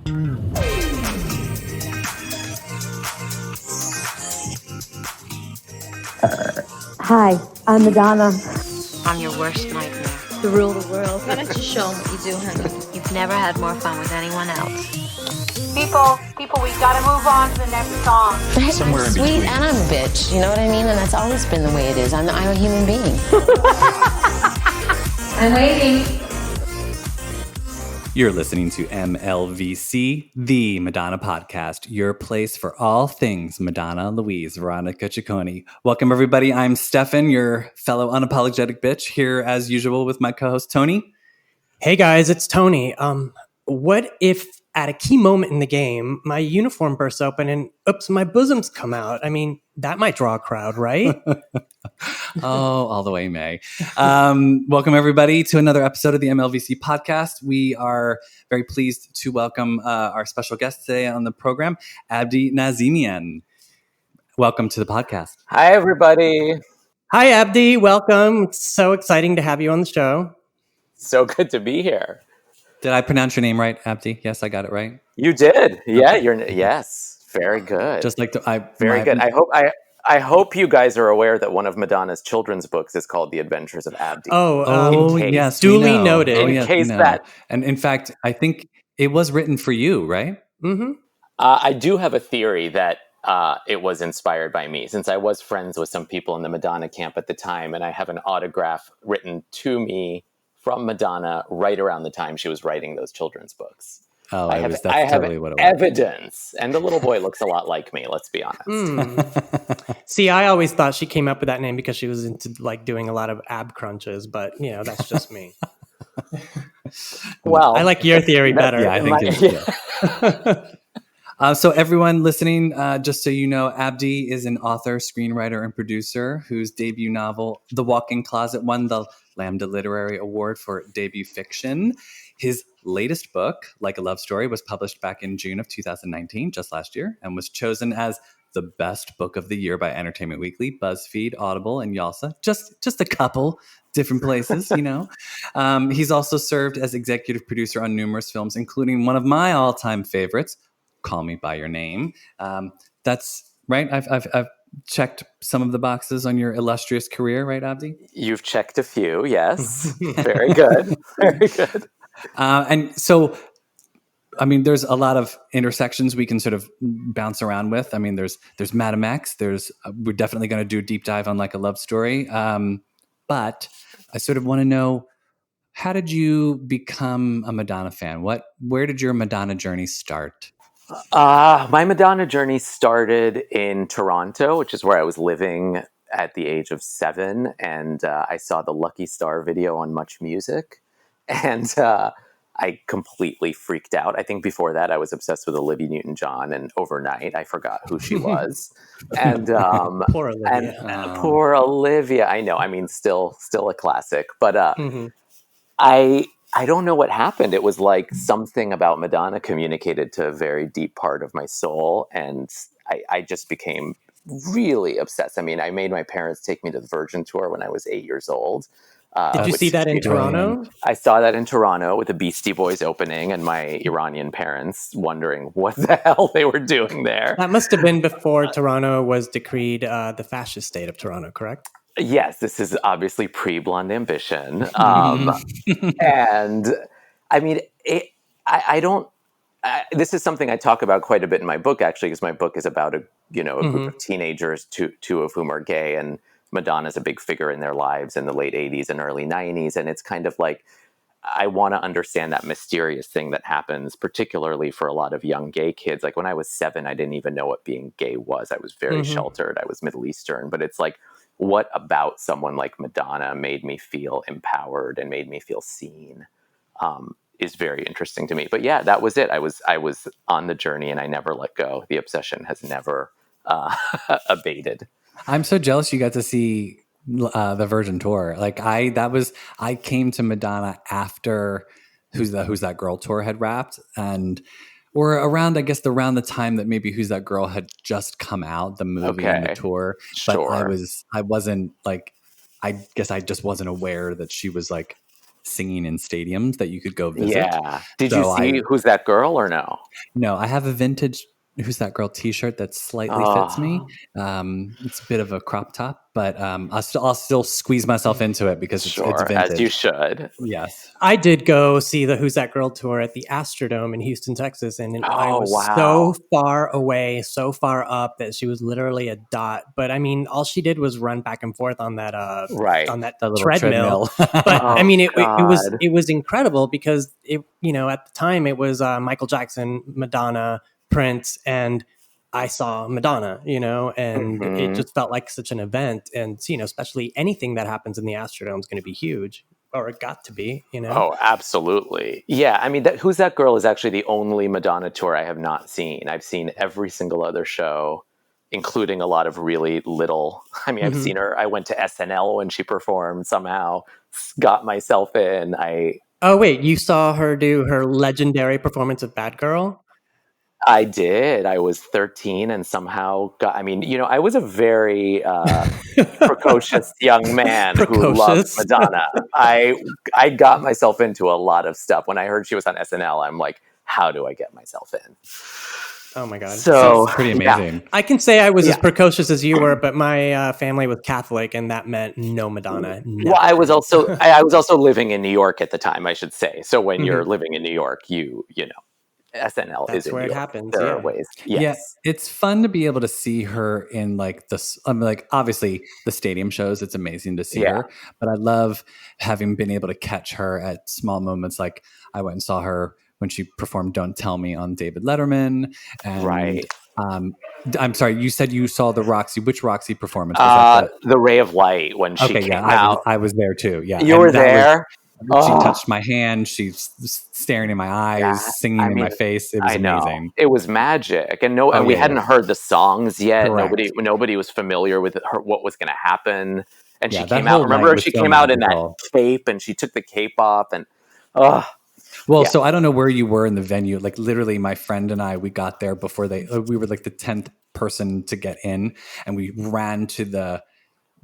Hi, I'm Madonna. I'm your worst nightmare. To rule the world. Why don't you show them what you do, honey? You've never had more fun with anyone else. People, we gotta move on to the next song. I'm sweet and I'm a bitch, you know what I mean? And that's always been the way it is. I'm a human being. I'm waiting. You're listening to MLVC, the Madonna podcast, your place for all things Madonna, Louise, Veronica Ciccone. Welcome, everybody. I'm Stefan, your fellow unapologetic bitch, here as usual with my co-host, Tony. Hey, guys, it's Tony. What if at a key moment in the game, my uniform bursts open and, oops, my bosoms come out? I mean, that might draw a crowd, right? Oh, all the way, May. Welcome, everybody, to another episode of the MLVC podcast. We are very pleased to welcome our special guest today on the program, Abdi Nazemian. Welcome to the podcast. Hi, everybody. Hi, Abdi. Welcome. It's so exciting to have you on the show. So good to be here. Did I pronounce your name right, Abdi? Yes, I got it right. You did. Yeah, Okay. Yes. Very good. Just like very good. I hope you guys are aware that one of Madonna's children's books is called The Adventures of Abdi. Yes, duly noted. In case that, and in fact, I think it was written for you, right? Mm-hmm. I do have a theory that it was inspired by me, since I was friends with some people in the Madonna camp at the time, and I have an autograph written to me from Madonna right around the time she was writing those children's books. Oh, I have totally what it was. Evidence, and the little boy looks a lot like me. Let's be honest. See, I always thought she came up with that name because she was into like doing a lot of ab crunches, but you know, that's just me. Well, I like your theory better. Yeah, I think so everyone listening, just so you know, Abdi is an author, screenwriter, and producer whose debut novel, The Walk-In Closet, won the Lambda Literary Award for debut fiction. His latest book, Like a Love Story, was published back in June of 2019, just last year, and was chosen as the best book of the year by Entertainment Weekly, BuzzFeed, Audible, and Yalsa. Just a couple different places, you know. He's also served as executive producer on numerous films, including one of my all-time favorites, Call Me by Your Name. That's right. I've checked some of the boxes on your illustrious career, right, Abdi? You've checked a few, yes. Very good. Very good. And so, I mean, there's a lot of intersections we can sort of bounce around with. I mean, there's Madam X. We're definitely going to do a deep dive on Like a Love Story. But I sort of want to know, how did you become a Madonna fan? Where did your Madonna journey start? My Madonna journey started in Toronto, which is where I was living at the age of 7. And I saw the Lucky Star video on Much Music. And I completely freaked out. I think before that, I was obsessed with Olivia Newton-John. And overnight, I forgot who she was. And Poor Olivia. Poor Olivia. I know. I mean, still a classic. But I don't know what happened. It was like something about Madonna communicated to a very deep part of my soul. And I just became really obsessed. I mean, I made my parents take me to the Virgin Tour when I was 8 years old. Did you see that in Toronto? I saw that in Toronto with the Beastie Boys opening and my Iranian parents wondering what the hell they were doing there. That must have been before Toronto was decreed the fascist state of Toronto, correct? Yes, this is obviously pre-Blonde Ambition. And I mean, I don't, this is something I talk about quite a bit in my book, actually, because my book is about a group of teenagers, two of whom are gay, and Madonna's a big figure in their lives in the late 80s and early 90s. And it's kind of like, I want to understand that mysterious thing that happens, particularly for a lot of young gay kids. Like when I was 7, I didn't even know what being gay was. I was very sheltered. I was Middle Eastern, but it's like, what about someone like Madonna made me feel empowered and made me feel seen is very interesting to me. But yeah, that was it. I was on the journey and I never let go. The obsession has never abated. I'm so jealous you got to see the Virgin Tour. Like I came to Madonna after Who's That Girl tour had wrapped, or around, I guess, around the time that maybe Who's That Girl had just come out, the movie and the tour. But Sure. I wasn't like, I guess I just wasn't aware that she was like singing in stadiums that you could go visit. Yeah. Did you see Who's That Girl or no? No, I have a vintage Who's That Girl t-shirt that slightly fits me. It's a bit of a crop top, but I'll still squeeze myself into it because it's vintage. As you should. Yes. I did go see the Who's That Girl tour at the Astrodome in Houston, Texas, and I was so far away, so far up that she was literally a dot. But I mean, all she did was run back and forth on that on that treadmill. But I mean, it was incredible because at the time it was Michael Jackson, Madonna, Prince, and I saw Madonna, and it just felt like such an event. And, especially anything that happens in the Astrodome is going to be huge, or it got to be, Oh, absolutely. Yeah. I mean, Who's That Girl is actually the only Madonna tour I have not seen. I've seen every single other show, including a lot of really little. I mean, I've seen her. I went to SNL when she performed, somehow got myself in. Oh, wait, you saw her do her legendary performance of Bad Girl? I did. I was 13 and somehow I was a very precocious young man who loved Madonna. I got myself into a lot of stuff. When I heard she was on SNL, I'm like, how do I get myself in? Oh my God. So pretty amazing. Yeah. I can say I was as precocious as you were, but my family was Catholic, and that meant no Madonna. Never. Well, I was also living in New York at the time, I should say. So when you're living in New York, you know. SNL That's is where in it York. happens. There are ways. Yes. Yeah, it's fun to be able to see her in like this. Obviously the stadium shows. It's amazing to see her, but I love having been able to catch her at small moments. Like I went and saw her when she performed "Don't Tell Me" on David Letterman. And, right. I'm sorry. You said you saw the Roxy. Which Roxy performance? Was that the Ray of Light when she came out. I was there too. Yeah, you were there. She touched my hand. She's staring in my eyes, singing in my face. It was amazing. It was magic, and we hadn't heard the songs yet. Correct. Nobody was familiar with what was going to happen. And she that came out. whole night Remember, was she so came out in that magical. cape, and she took the cape off, and so I don't know where you were in the venue. Like literally, my friend and I, we got there before we were like the 10th person to get in, and we ran to the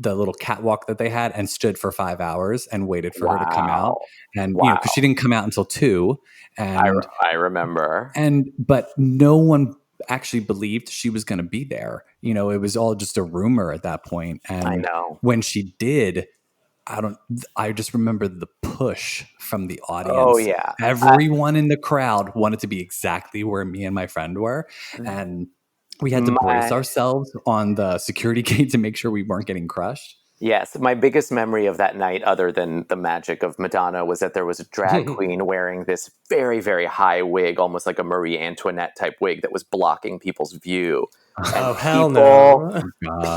little catwalk that they had and stood for 5 hours and waited for her to come out. And because she didn't come out until 2. And I remember. But no one actually believed she was going to be there. It was all just a rumor at that point. And I know when she did, I just remember the push from the audience. Oh yeah. Everyone in the crowd wanted to be exactly where me and my friend were. And we had to brace ourselves on the security gate to make sure we weren't getting crushed. Yes. My biggest memory of that night, other than the magic of Madonna, was that there was a drag queen wearing this very, very high wig, almost like a Marie Antoinette type wig that was blocking people's view. Oh, hell no.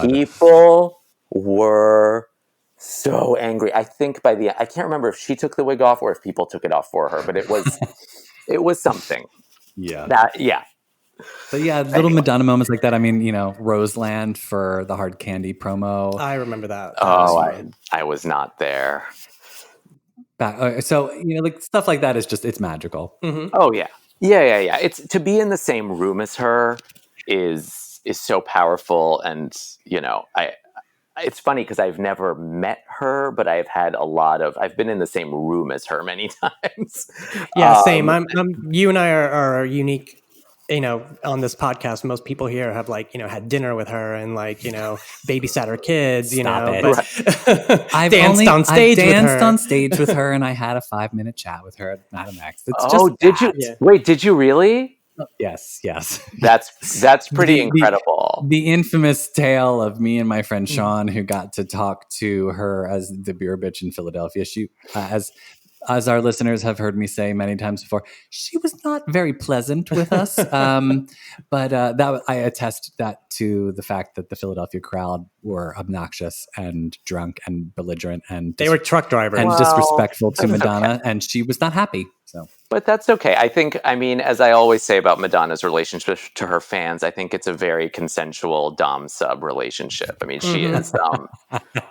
People were so angry. I think I can't remember if she took the wig off or if people took it off for her, but it was something. Yeah. But little Madonna moments like that. I mean, Roseland for the Hard Candy promo. I remember that. I was not there. So, like stuff like that is just, it's magical. Mm-hmm. Oh yeah. Yeah. It's to be in the same room as her is so powerful. And, it's funny because I've never met her, but I've been in the same room as her many times. Yeah, same. You and I are unique. On this podcast, most people here have had dinner with her and babysat her kids. I've danced on stage with her, and I had a 5-minute chat with her at Madame X. Did you? Yeah. Wait, did you really? Yes. That's pretty incredible. The infamous tale of me and my friend Sean, who got to talk to her as the beer bitch in Philadelphia. She, as our listeners have heard me say many times before, she was not very pleasant with us. But that I attest that to the fact that the Philadelphia crowd were obnoxious and drunk and belligerent, and they were truck drivers and disrespectful to Madonna, and she was not happy. So, but that's okay. I mean, as I always say about Madonna's relationship to her fans, I think it's a very consensual dom sub relationship. I mean, she is.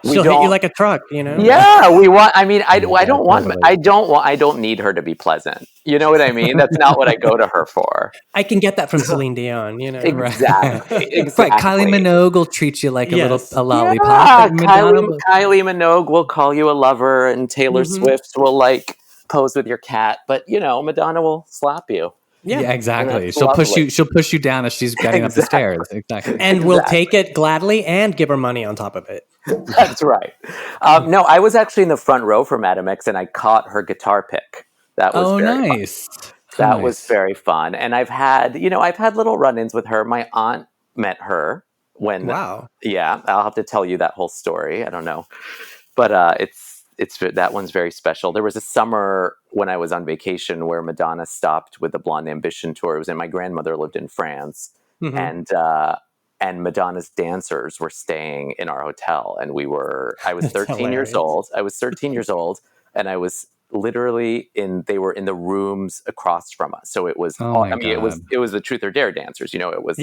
She'll hit you like a truck, you know? Yeah, we want. I mean, I don't want. totally. I don't need her to be pleasant. You know what I mean? That's not what I go to her for. I can get that from Celine Dion, you know? Exactly. Right, Kylie Minogue will treat you like Yes. a lollipop. Yeah, but Madonna Kylie Minogue will call you a lover, and Taylor Swift will like pose with your cat. But you know, Madonna will slap you. yeah, exactly. that's She'll lovely. push you down as she's getting up the stairs. Exactly. And we'll take it gladly and give her money on top of it. That's right. No, I was actually in the front row for Madame X, and I caught her guitar pick. That was very nice. fun. That was very fun. And I've had little run-ins with her. My aunt met her when. Wow. Yeah, I'll have to tell you that whole story. I don't know, but it's that one's very special. There was a summer when I was on vacation where Madonna stopped with the Blonde Ambition tour. It was, and my grandmother lived in France, and Madonna's dancers were staying in our hotel, and I was 13 years old. I was 13 years old, and I was literally they were in the rooms across from us. So it was, it was the Truth or Dare dancers, it was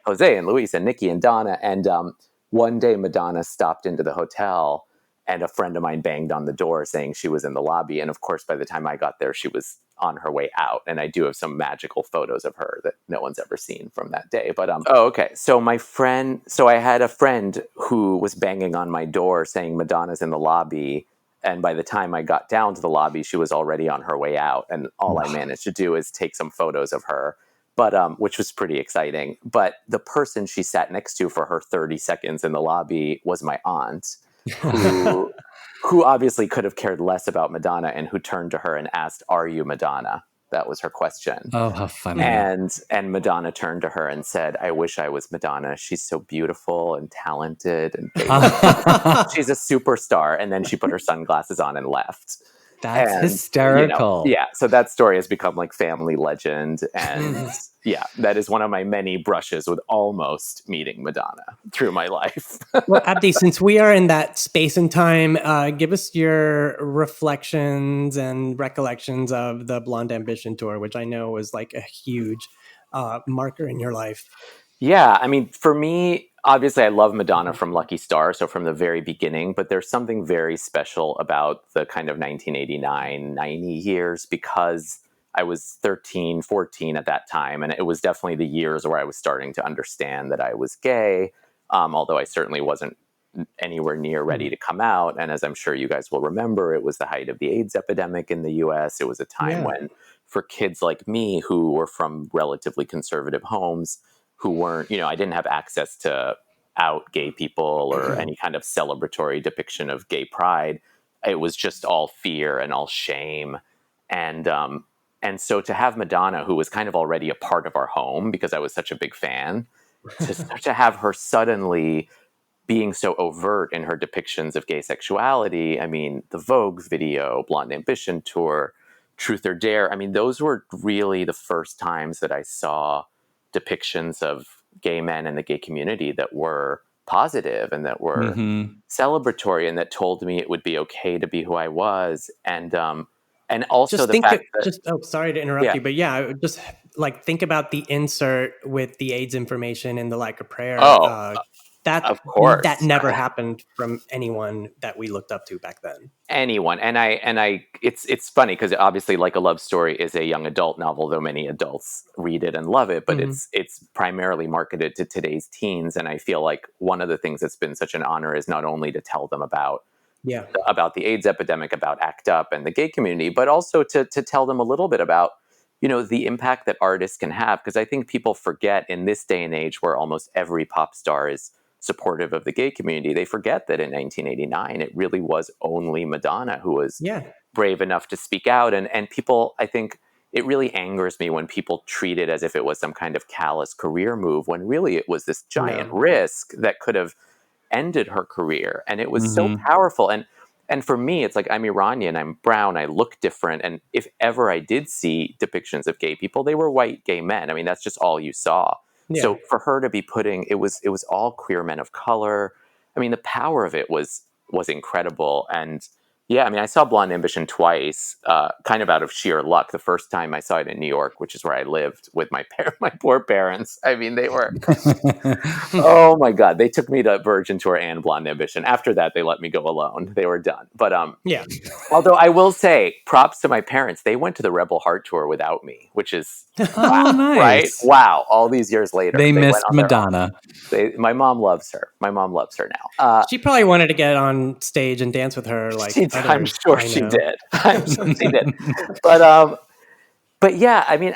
Jose and Luis and Nikki and Donna. And one day Madonna stopped into the hotel, and a friend of mine banged on the door saying she was in the lobby. And of course, by the time I got there, she was on her way out. And I do have some magical photos of her that no one's ever seen from that day. But, okay. So I had a friend who was banging on my door saying Madonna's in the lobby. And by the time I got down to the lobby, she was already on her way out. And all I managed to do is take some photos of her, but which was pretty exciting. But the person she sat next to for her 30 seconds in the lobby was my aunt, who obviously could have cared less about Madonna, and who turned to her and asked, "Are you Madonna?" That was her question. Oh, how funny. And Madonna turned to her and said, "I wish I was Madonna. She's so beautiful and talented, and she's a superstar." And then she put her sunglasses on and left. That's hysterical. So that story has become like family legend. And that is one of my many brushes with almost meeting Madonna through my life. Well, Abdi, since we are in that space and time, give us your reflections and recollections of the Blonde Ambition tour, which I know was like a huge marker in your life. Yeah, I mean, for me, obviously, I love Madonna from Lucky Star, so from the very beginning, but there's something very special about the kind of 1989, 90 years, because I was 13, 14 at that time, and it was definitely the years where I was starting to understand that I was gay, although I certainly wasn't anywhere near ready to come out. And as I'm sure you guys will remember, it was the height of the AIDS epidemic in the US. It was a time when, for kids like me who were from relatively conservative homes, who weren't, I didn't have access to out gay people or any kind of celebratory depiction of gay pride. It was just all fear and all shame. And so to have Madonna, who was kind of already a part of our home because I was such a big fan, to have her suddenly being so overt in her depictions of gay sexuality. I mean, the Vogue video, Blonde Ambition tour, Truth or Dare. I mean, those were really the first times that I saw depictions of gay men and the gay community that were positive and that were celebratory, and that told me it would be okay to be who I was. And also sorry to interrupt you, but just like think about the insert with the AIDS information in the Like a Prayer. Of course, that never happened from anyone that we looked up to back then. Anyone. And it's funny because obviously Like a Love Story is a young adult novel, though many adults read it and love it, but it's primarily marketed to today's teens. And I feel like one of the things that's been such an honor is not only to tell them about the AIDS epidemic, about ACT UP and the gay community, but also to tell them a little bit about, the impact that artists can have. Because I think people forget in this day and age where almost every pop star is supportive of the gay community, they forget that in 1989, it really was only Madonna who was brave enough to speak out. And people, I think it really angers me when people treat it as if it was some kind of callous career move, when really it was this giant risk that could have ended her career. And it was so powerful. And for me, it's like, I'm Iranian, I'm brown, I look different. And if ever I did see depictions of gay people, they were white gay men. I mean, that's just all you saw. Yeah. So for her to be putting, it was all queer men of color. I mean, the power of it was incredible. And Yeah, I mean, I saw Blonde Ambition twice, kind of out of sheer luck. The first time I saw it in New York, which is where I lived with my my poor parents. I mean, they were, oh my God, they took me to Virgin Tour and Blonde Ambition. After that, they let me go alone. They were done. But Yeah. although I will say, props to my parents, they went to the Rebel Heart Tour without me, which is wow, nice. right? Wow! All these years later, They missed went on their own. Madonna. My mom loves her. My mom loves her now. She probably wanted to get on stage and dance with her. Like I'm sure she did. I'm sure she did. But yeah, I mean,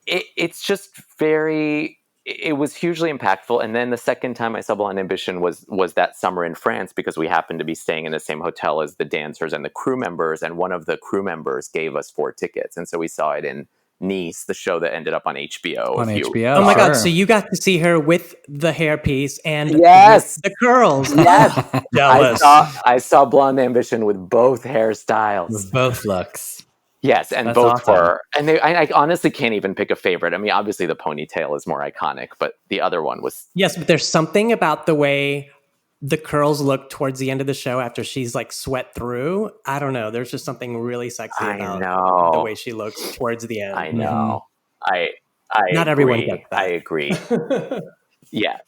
it's just very. It was hugely impactful. And then the second time I saw Blonde Ambition was that summer in France, because we happened to be staying in the same hotel as the dancers and the crew members, and one of the crew members gave us 4 tickets, and so we saw it in Nice, the show that ended up on HBO. On HBO. Oh my God! Sure. So you got to see her with the hairpiece and Yes, with the curls. Yes, Jealous. I saw Blonde Ambition with both hairstyles, With both looks. Yes, and That's both awesome. were. And I honestly can't even pick a favorite. I mean, obviously the ponytail is more iconic, but the other one was. Yes, but there's something about the way the curls look towards the end of the show after she's like sweat through. I don't know. There's just something really sexy about the way she looks towards the end. I know. I Not agree. everyone gets that. I agree. Yes.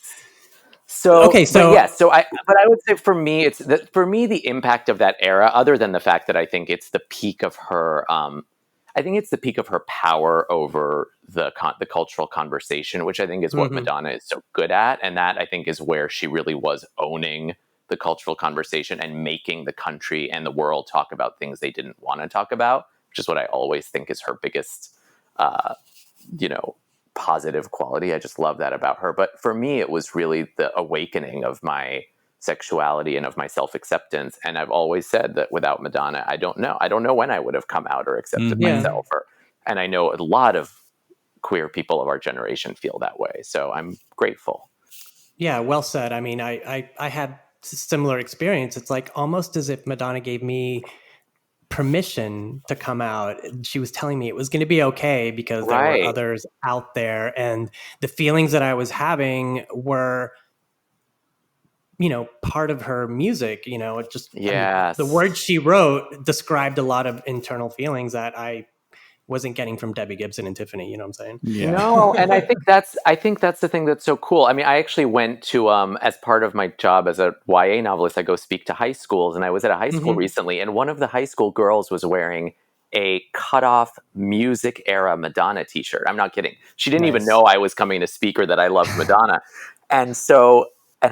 So I would say for me, the impact of that era, other than the fact that I think it's the peak of her, I think it's the peak of her power over the cultural conversation, which I think is what Madonna is so good at, and that I think is where she really was owning the cultural conversation and making the country and the world talk about things they didn't want to talk about, which is what I always think is her biggest, positive quality. I just love that about her. But for me, it was really the awakening of my sexuality and of my self-acceptance. And I've always said that without Madonna, I don't know when I would have come out or accepted myself. And I know a lot of queer people of our generation feel that way. So I'm grateful. Yeah, well said. I mean, I had similar experience. It's like almost as if Madonna gave me permission to come out. She was telling me it was going to be okay because there were others out there, and the feelings that I was having were, part of her music. It just the words she wrote described a lot of internal feelings that I wasn't getting from Debbie Gibson and Tiffany. You know what I'm saying? Yeah. No, and I think that's the thing that's so cool. I mean, I actually went to as part of my job as a YA novelist, I go speak to high schools, and I was at a high school recently, and one of the high school girls was wearing a cut-off music era Madonna t-shirt. I'm not kidding. She didn't even know I was coming to speak or that I loved Madonna. And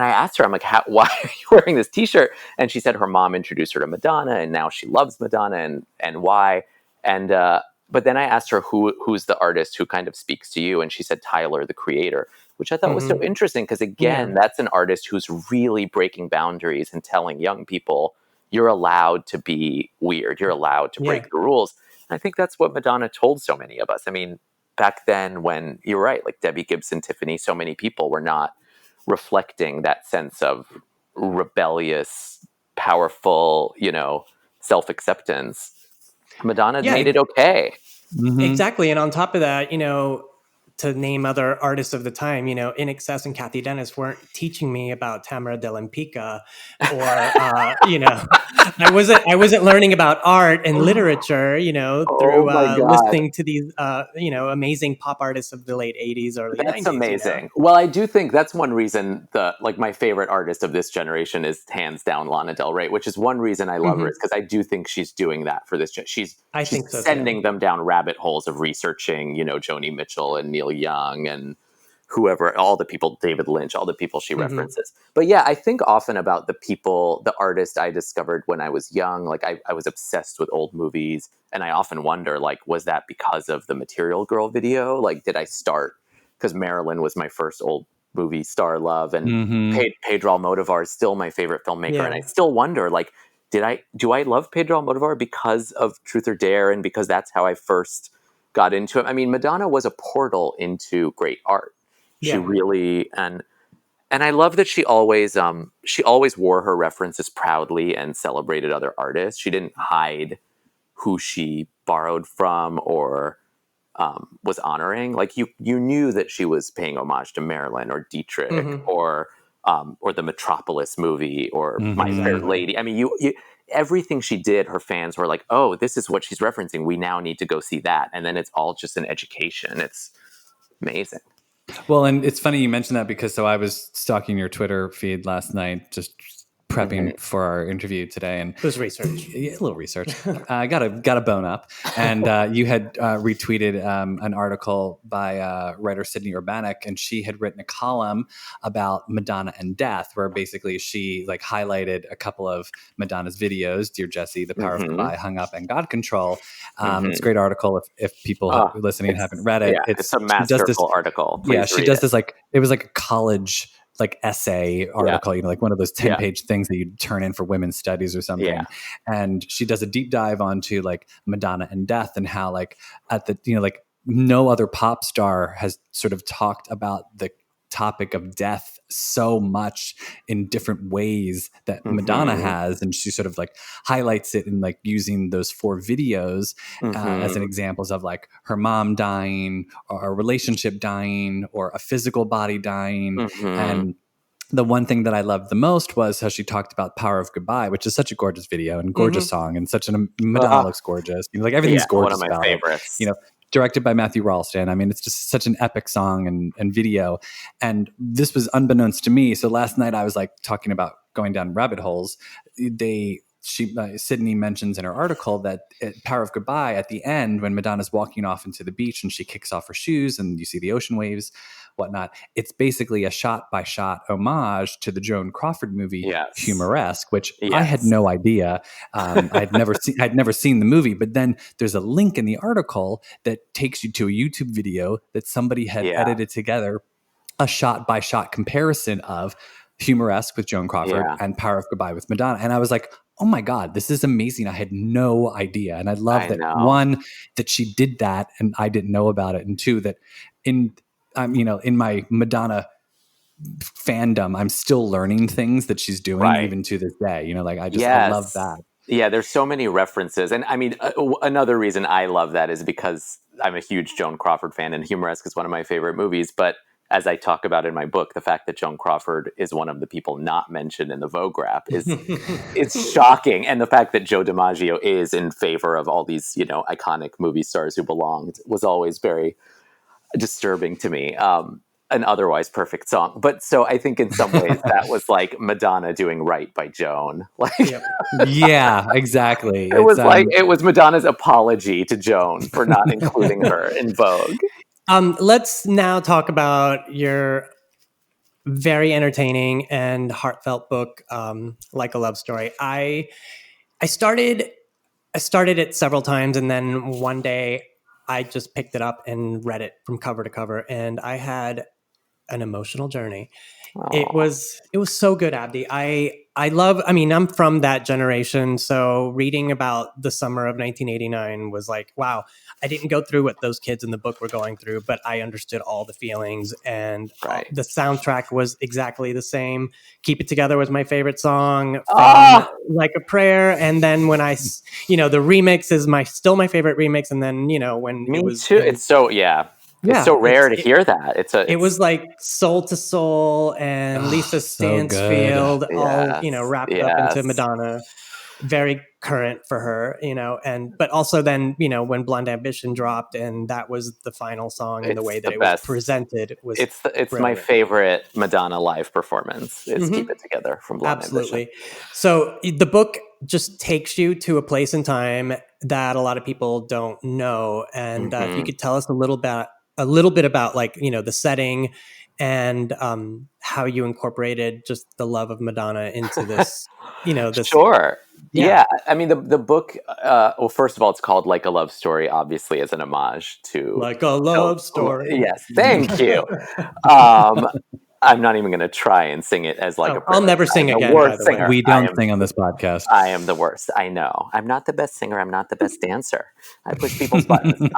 I asked her, I'm like, why are you wearing this t-shirt? And she said her mom introduced her to Madonna, and now she loves Madonna, and why. And but then I asked her who's the artist who kind of speaks to you, and she said Tyler, the Creator, which I thought was so interesting because, again, that's an artist who's really breaking boundaries and telling young people, you're allowed to be weird, you're allowed to break the rules. And I think that's what Madonna told so many of us. I mean, back then when, you're right, like Debbie Gibson, Tiffany, so many people were not reflecting that sense of rebellious, powerful, self-acceptance. Madonna made it okay. Exactly. And on top of that, to name other artists of the time, In Excess and Kathy Dennis weren't teaching me about Tamara de Lempicka or, I wasn't learning about art and literature, through listening to these, amazing pop artists of the late 80s, early 90s. That's amazing. Well, I do think that's one reason my favorite artist of this generation is hands down Lana Del Rey, which is one reason I love her, is because I do think she's doing that for this. She's sending them down rabbit holes of researching, Joni Mitchell and Neil Young and whoever, all the people, David Lynch, all the people she references. But yeah, I think often about the artist I discovered when I was young. Like I was obsessed with old movies, and I often wonder, like, was that because of the Material Girl video? Like, did I start because Marilyn was my first old movie star love, and Pedro Almodovar is still my favorite filmmaker, and I still wonder, like, do I love Pedro Almodovar because of Truth or Dare, and because that's how I first got into it? I mean, Madonna was a portal into great art. She really, and I love that she always wore her references proudly and celebrated other artists. She didn't hide who she borrowed from or was honoring. Like you knew that she was paying homage to Marilyn or Dietrich or the Metropolis movie or My Fair Lady. I mean, everything she did, her fans were like, oh, this is what she's referencing. We now need to go see that. And then it's all just an education. It's amazing. Well, and it's funny you mentioned that because I was stalking your Twitter feed last night, just prepping for our interview today, and It was research. a little research. I got a bone up, and you had retweeted an article by writer Sydney Urbanek, and she had written a column about Madonna and death, where basically she like highlighted a couple of Madonna's videos, Dear Jessie, The Power of Goodbye, Hung Up, and God Control. It's a great article if people listening haven't read it. Yeah, it's a masterful article. Please she does this like it was like a college like essay article, like one of those 10-page things that you turn in for women's studies or something. Yeah. And she does a deep dive onto like Madonna and death and how like at the, like no other pop star has sort of talked about the topic of death so much in different ways that Madonna has. And she sort of like highlights it in like using those 4 videos as an examples of like her mom dying or a relationship dying or a physical body dying. And the one thing that I loved the most was how she talked about Power of Goodbye, which is such a gorgeous video and gorgeous song and such an Madonna looks gorgeous. Like everything's gorgeous. One of my favorites. Directed by Matthew Ralston. I mean, it's just such an epic song and video. And this was unbeknownst to me. So last night I was like talking about going down rabbit holes. Sydney mentions in her article that Power of Goodbye at the end, when Madonna's walking off into the beach and she kicks off her shoes and you see the ocean waves, whatnot. It's basically a shot by shot homage to the Joan Crawford movie Humoresque, which I had no idea. I'd never seen the movie, but then there's a link in the article that takes you to a YouTube video that somebody had edited together, a shot by shot comparison of Humoresque with Joan Crawford and Power of Goodbye with Madonna. And I was like, oh my God, this is amazing. I had no idea. And I love that one, that she did that and I didn't know about it. And two, that in my Madonna fandom, I'm still learning things that she's doing even to this day. I love that. Yeah, there's so many references. And I mean, another reason I love that is because I'm a huge Joan Crawford fan and Humoresque is one of my favorite movies. But as I talk about in my book, the fact that Joan Crawford is one of the people not mentioned in the Vogue rap is it's shocking. And the fact that Joe DiMaggio is in favor of all these, iconic movie stars who belonged was always very disturbing to me. An otherwise perfect song. But so I think in some ways that was like Madonna doing right by Joan. Yeah, exactly. It was Madonna's apology to Joan for not including her in Vogue. Let's now talk about your very entertaining and heartfelt book, Like a Love Story. I started it several times, and then one day I just picked it up and read it from cover to cover, and I had an emotional journey. Aww. It was so good, Abdi. I'm from that generation, so reading about the summer of 1989 was like, wow, I didn't go through what those kids in the book were going through, but I understood all the feelings, and the soundtrack was exactly the same. Keep It Together was my favorite song, Like a Prayer, and then when the remix is still my favorite remix, and then when Me too. It's so it's so rare to hear that. It was like Soul to Soul and Lisa Stansfield, all wrapped up into Madonna. Very current for her, but also then when Blonde Ambition dropped, and that was the final song, and the way that it was presented was it's my favorite Madonna live performance. Is Keep It Together from Blonde Ambition. So the book just takes you to a place in time that a lot of people don't know, and if you could tell us a little bit about the setting and how you incorporated just the love of Madonna into this, this. Sure. Yeah. I mean, the book, well, first of all, it's called Like a Love Story, obviously as an homage to Like a Love Story. Yes. Thank you. I'm not even going to try and sing it as like I'll never sing again, by the way. We don't sing on this podcast. I am the worst. I know. I'm not the best singer. I'm not the best dancer. I push people's buttons.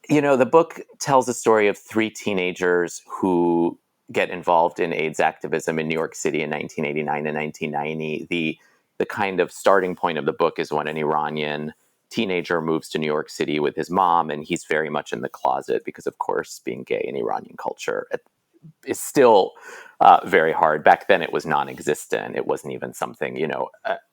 The book tells the story of 3 teenagers who get involved in AIDS activism in New York City in 1989 and 1990. The kind of starting point of the book is when an Iranian teenager moves to New York City with his mom, and he's very much in the closet because, of course, being gay in Iranian culture is still very hard. Back then, it was non-existent. It wasn't even something,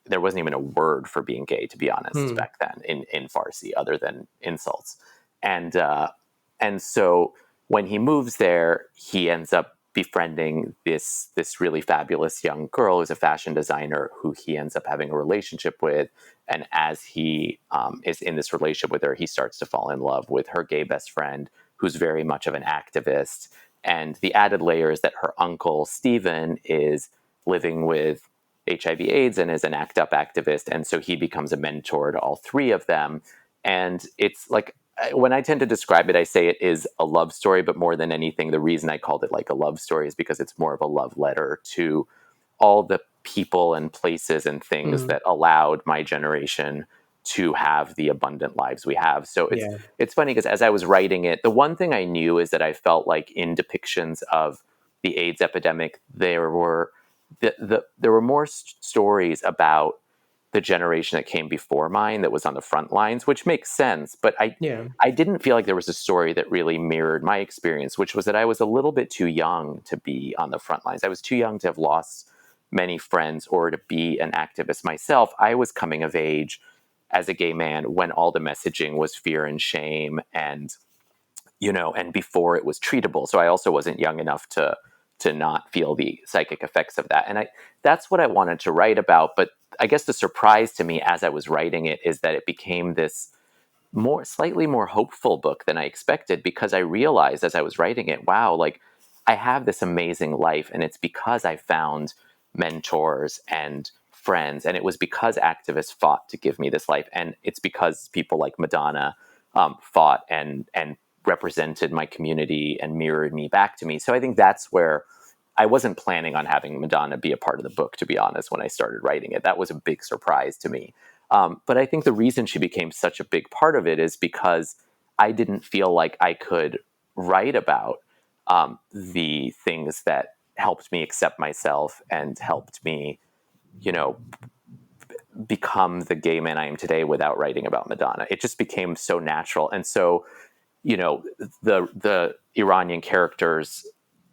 there wasn't even a word for being gay, to be honest, back then in Farsi, other than insults. And so when he moves there, he ends up befriending this really fabulous young girl who's a fashion designer who he ends up having a relationship with. And as he is in this relationship with her, he starts to fall in love with her gay best friend, who's very much of an activist. And the added layer is that her uncle, Stephen, is living with HIV/AIDS and is an ACT UP activist. And so he becomes a mentor to all three of them. And it's like, when I tend to describe it, I say it is a love story, but more than anything, the reason I called it like a love story is because it's more of a love letter to all the people and places and things that allowed my generation to have the abundant lives we have. So it's funny because as I was writing it, the one thing I knew is that I felt like in depictions of the AIDS epidemic, there were more stories about the generation that came before mine that was on the front lines, which makes sense. But I didn't feel like there was a story that really mirrored my experience, which was that I was a little bit too young to be on the front lines. I was too young to have lost many friends or to be an activist myself. I was coming of age as a gay man when all the messaging was fear and shame and before it was treatable. So I also wasn't young enough to not feel the psychic effects of that. And that's what I wanted to write about. But I guess the surprise to me as I was writing it is that it became this slightly more hopeful book than I expected, because I realized as I was writing it, wow, like I have this amazing life, and it's because I found mentors and friends, and it was because activists fought to give me this life, and it's because people like Madonna fought and represented my community and mirrored me back to me. So I think that's where I wasn't planning on having Madonna be a part of the book, to be honest, when I started writing it. That was a big surprise to me. But I think the reason she became such a big part of it is because I didn't feel like I could write about the things that helped me accept myself and helped me, become the gay man I am today without writing about Madonna. It just became so natural. And so, the Iranian characters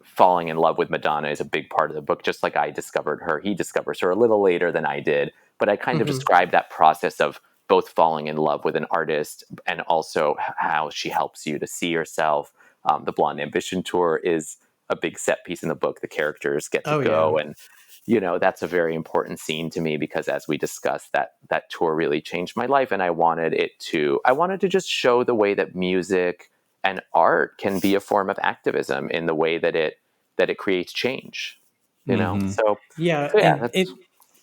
falling in love with Madonna is a big part of the book. Just like I discovered her, he discovers her a little later than I did. But I kind of described that process of both falling in love with an artist and also how she helps you to see yourself. The Blonde Ambition tour is a big set piece in the book. The characters get to go. And, that's a very important scene to me because as we discussed, that tour really changed my life. And I wanted to just show the way that music and art can be a form of activism in the way that it creates change, So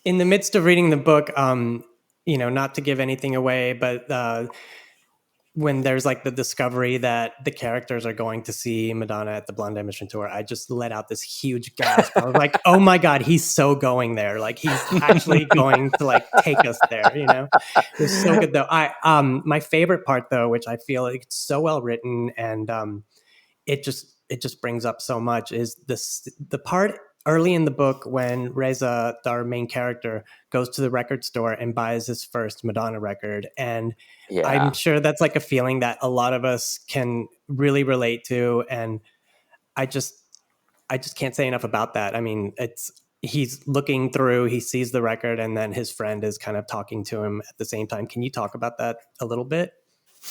in the midst of reading the book, not to give anything away, but when there's like the discovery that the characters are going to see Madonna at the Blonde Ambition tour, I just let out this huge gasp. I was like, oh my God, he's so going there. Like he's actually going to like take us there, It was so good though. My favorite part though, which I feel like it's so well written and it just brings up so much, is the part early in the book when Reza, our main character, goes to the record store and buys his first Madonna record. And I'm sure that's like a feeling that a lot of us can really relate to. And I just can't say enough about that. I mean, he's looking through, he sees the record, and then his friend is kind of talking to him at the same time. Can you talk about that a little bit?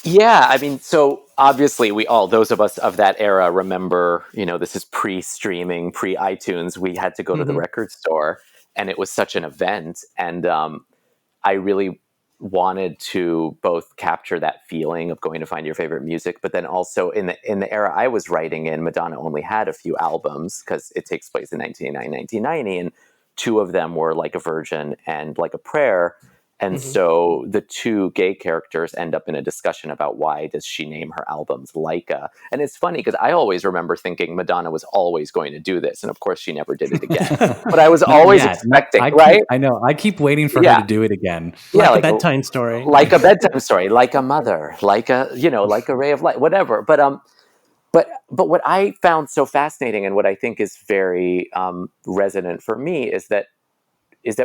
Yeah, I mean, so obviously those of us of that era remember, this is pre-streaming, pre-iTunes. We had to go to the record store, and it was such an event. And I really wanted to both capture that feeling of going to find your favorite music, but then also in the era I was writing in, Madonna only had a few albums because it takes place in 1989, 1990, and two of them were Like a Virgin and Like a Prayer. And so the two gay characters end up in a discussion about why does she name her albums Leica. And it's funny because I always remember thinking Madonna was always going to do this. And of course she never did it again. But I was always expecting, right? I know. I keep waiting for her to do it again. Like a bedtime story. Like a bedtime story, like a mother, like a ray of light, whatever. But what I found so fascinating and what I think is very resonant for me is that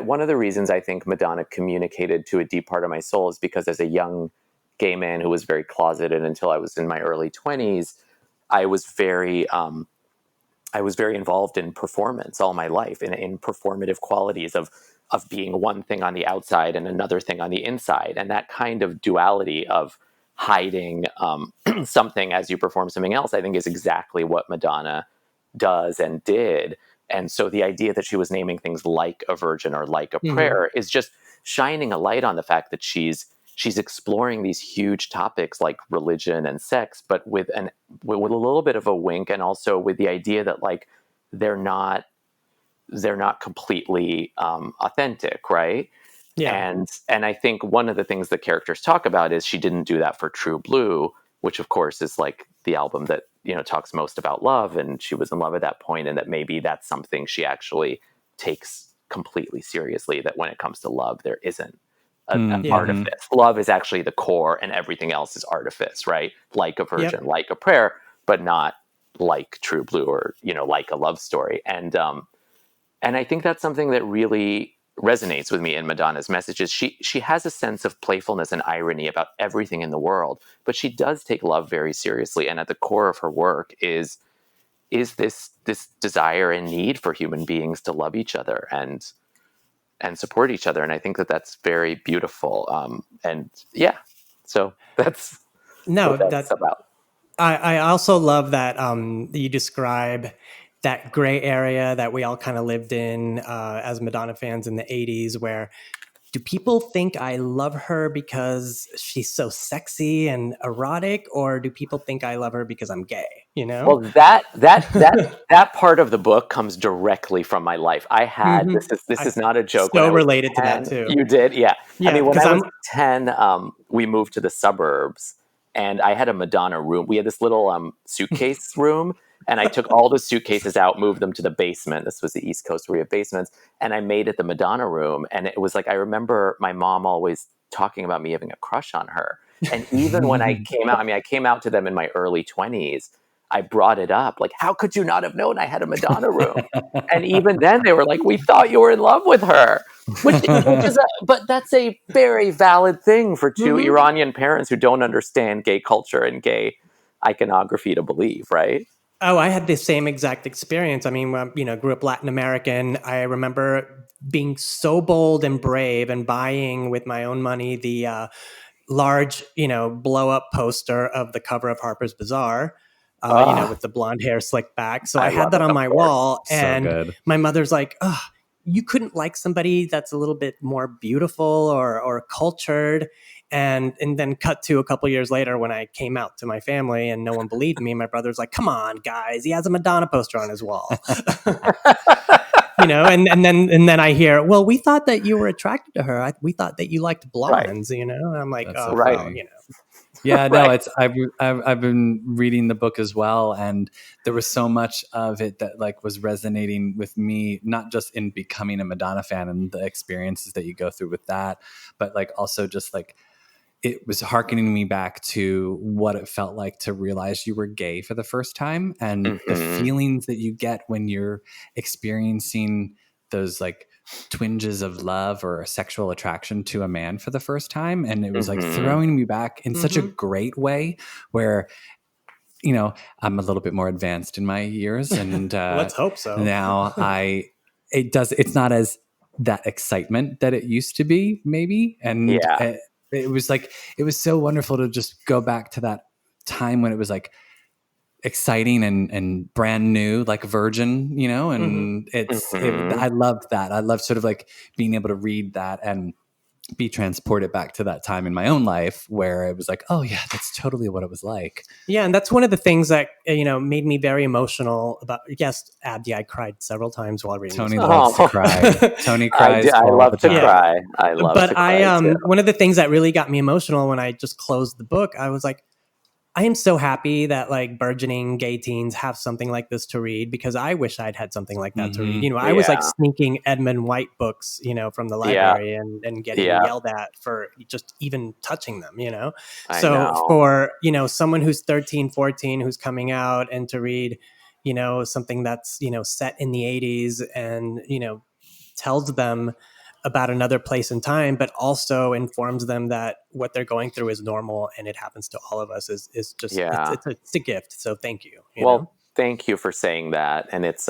one of the reasons I think Madonna communicated to a deep part of my soul is because as a young gay man who was very closeted until I was in my early 20s, I was very I was very involved in performance all my life, in performative qualities of being one thing on the outside and another thing on the inside. And that kind of duality of hiding something as you perform something else, I think is exactly what Madonna does and did. And so the idea that she was naming things like a virgin or like a prayer is just shining a light on the fact that she's exploring these huge topics like religion and sex, but with a little bit of a wink, and also with the idea that like they're not completely authentic, right? Yeah. And I think one of the things the characters talk about is she didn't do that for True Blue, which of course is like the album that, you know, talks most about love, and she was in love at that point, and that maybe that's something she actually takes completely seriously, that when it comes to love, there isn't an artifice. Love is actually the core, and everything else is artifice, right? Like a virgin, like a prayer, but not like True Blue or, you know, like a love story. And I think that's something that really resonates with me in Madonna's messages. She has a sense of playfulness and irony about everything in the world, but she does take love very seriously. And at the core of her work is this desire and need for human beings to love each other and support each other. And I think that that's very beautiful. So that's what that's about. I also love that you describe that gray area that we all kind of lived in as Madonna fans in the 80s, where do people think I love her because she's so sexy and erotic, or do people think I love her because I'm gay? You know? Well, that part of the book comes directly from my life. I had this is not a joke. So related to that too. You did, yeah. I mean, when I was 10, we moved to the suburbs, and I had a Madonna room. We had this little suitcase room. And I took all the suitcases out, moved them to the basement. This was the East Coast where we have basements. And I made it the Madonna room. And it was like, I remember my mom always talking about me having a crush on her. And even when I came out, I came out to them in my early 20s. I brought it up. Like, how could you not have known I had a Madonna room? And even then they were like, we thought you were in love with her. But that's a very valid thing for two Iranian parents who don't understand gay culture and gay iconography to believe, right? Oh, I had the same exact experience. I mean, grew up Latin American. I remember being so bold and brave and buying with my own money the large, blow up poster of the cover of Harper's Bazaar, with the blonde hair slicked back. So I had that on my wall, and my mother's like, "Oh, you couldn't like somebody that's a little bit more beautiful or cultured." And then cut to a couple years later when I came out to my family and no one believed me. My brother's like, "Come on, guys, he has a Madonna poster on his wall." And then I hear, "Well, we thought that you were attracted to her. We thought that you liked blondes." And I'm like, That's "Oh, so well, Yeah, no, it's I've been reading the book as well, and there was so much of it that like was resonating with me, not just in becoming a Madonna fan and the experiences that you go through with that, but like also just like it was hearkening me back to what it felt like to realize you were gay for the first time, and the feelings that you get when you're experiencing those like twinges of love or a sexual attraction to a man for the first time. And it was like throwing me back in such a great way where, I'm a little bit more advanced in my years, and let's hope so. Now it's not as that excitement that it used to be, maybe. And it was so wonderful to just go back to that time when it was like exciting and brand new, like virgin, and I loved that. I loved sort of like being able to read that and be transported back to that time in my own life where it was like, oh yeah, that's totally what it was like. Yeah. And that's one of the things that, made me very emotional about, yes, Abdi, I cried several times while reading Tony loves to cry. Tony cries. I love to cry. I love to cry. One of the things that really got me emotional when I just closed the book, I was like, I am so happy that like burgeoning gay teens have something like this to read, because I wish I'd had something like that to read. I was like sneaking Edmund White books, from the library and getting yelled at for just even touching them, for, someone who's 13, 14, who's coming out and to read, something that's, set in the 80s and, tells them about another place and time, but also informs them that what they're going through is normal and it happens to all of us is just, it's a gift. So thank you. Thank you for saying that. And it's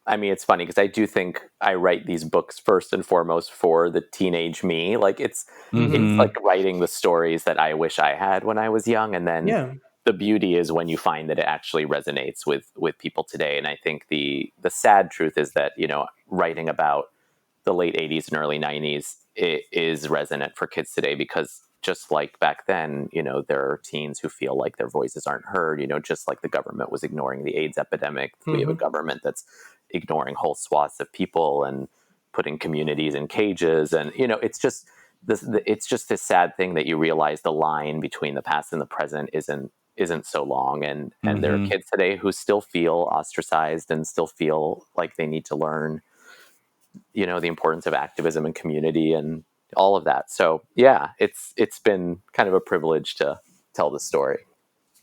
I mean, it's funny because I do think I write these books first and foremost for the teenage me. Like it's like writing the stories that I wish I had when I was young, and then the beauty is when you find that it actually resonates with people today. And I think the sad truth is that, you know, writing about the late 80s and early 90s, it is resonant for kids today, because just like back then, you know, there are teens who feel like their voices aren't heard, you know, just like the government was ignoring the AIDS epidemic. We have a government that's ignoring whole swaths of people and putting communities in cages. And, you know, it's just it's just this sad thing that you realize the line between the past and the present isn't so long. And there are kids today who still feel ostracized and still feel like they need to learn, you know, the importance of activism and community and all of that. So yeah, it's been kind of a privilege to tell the story.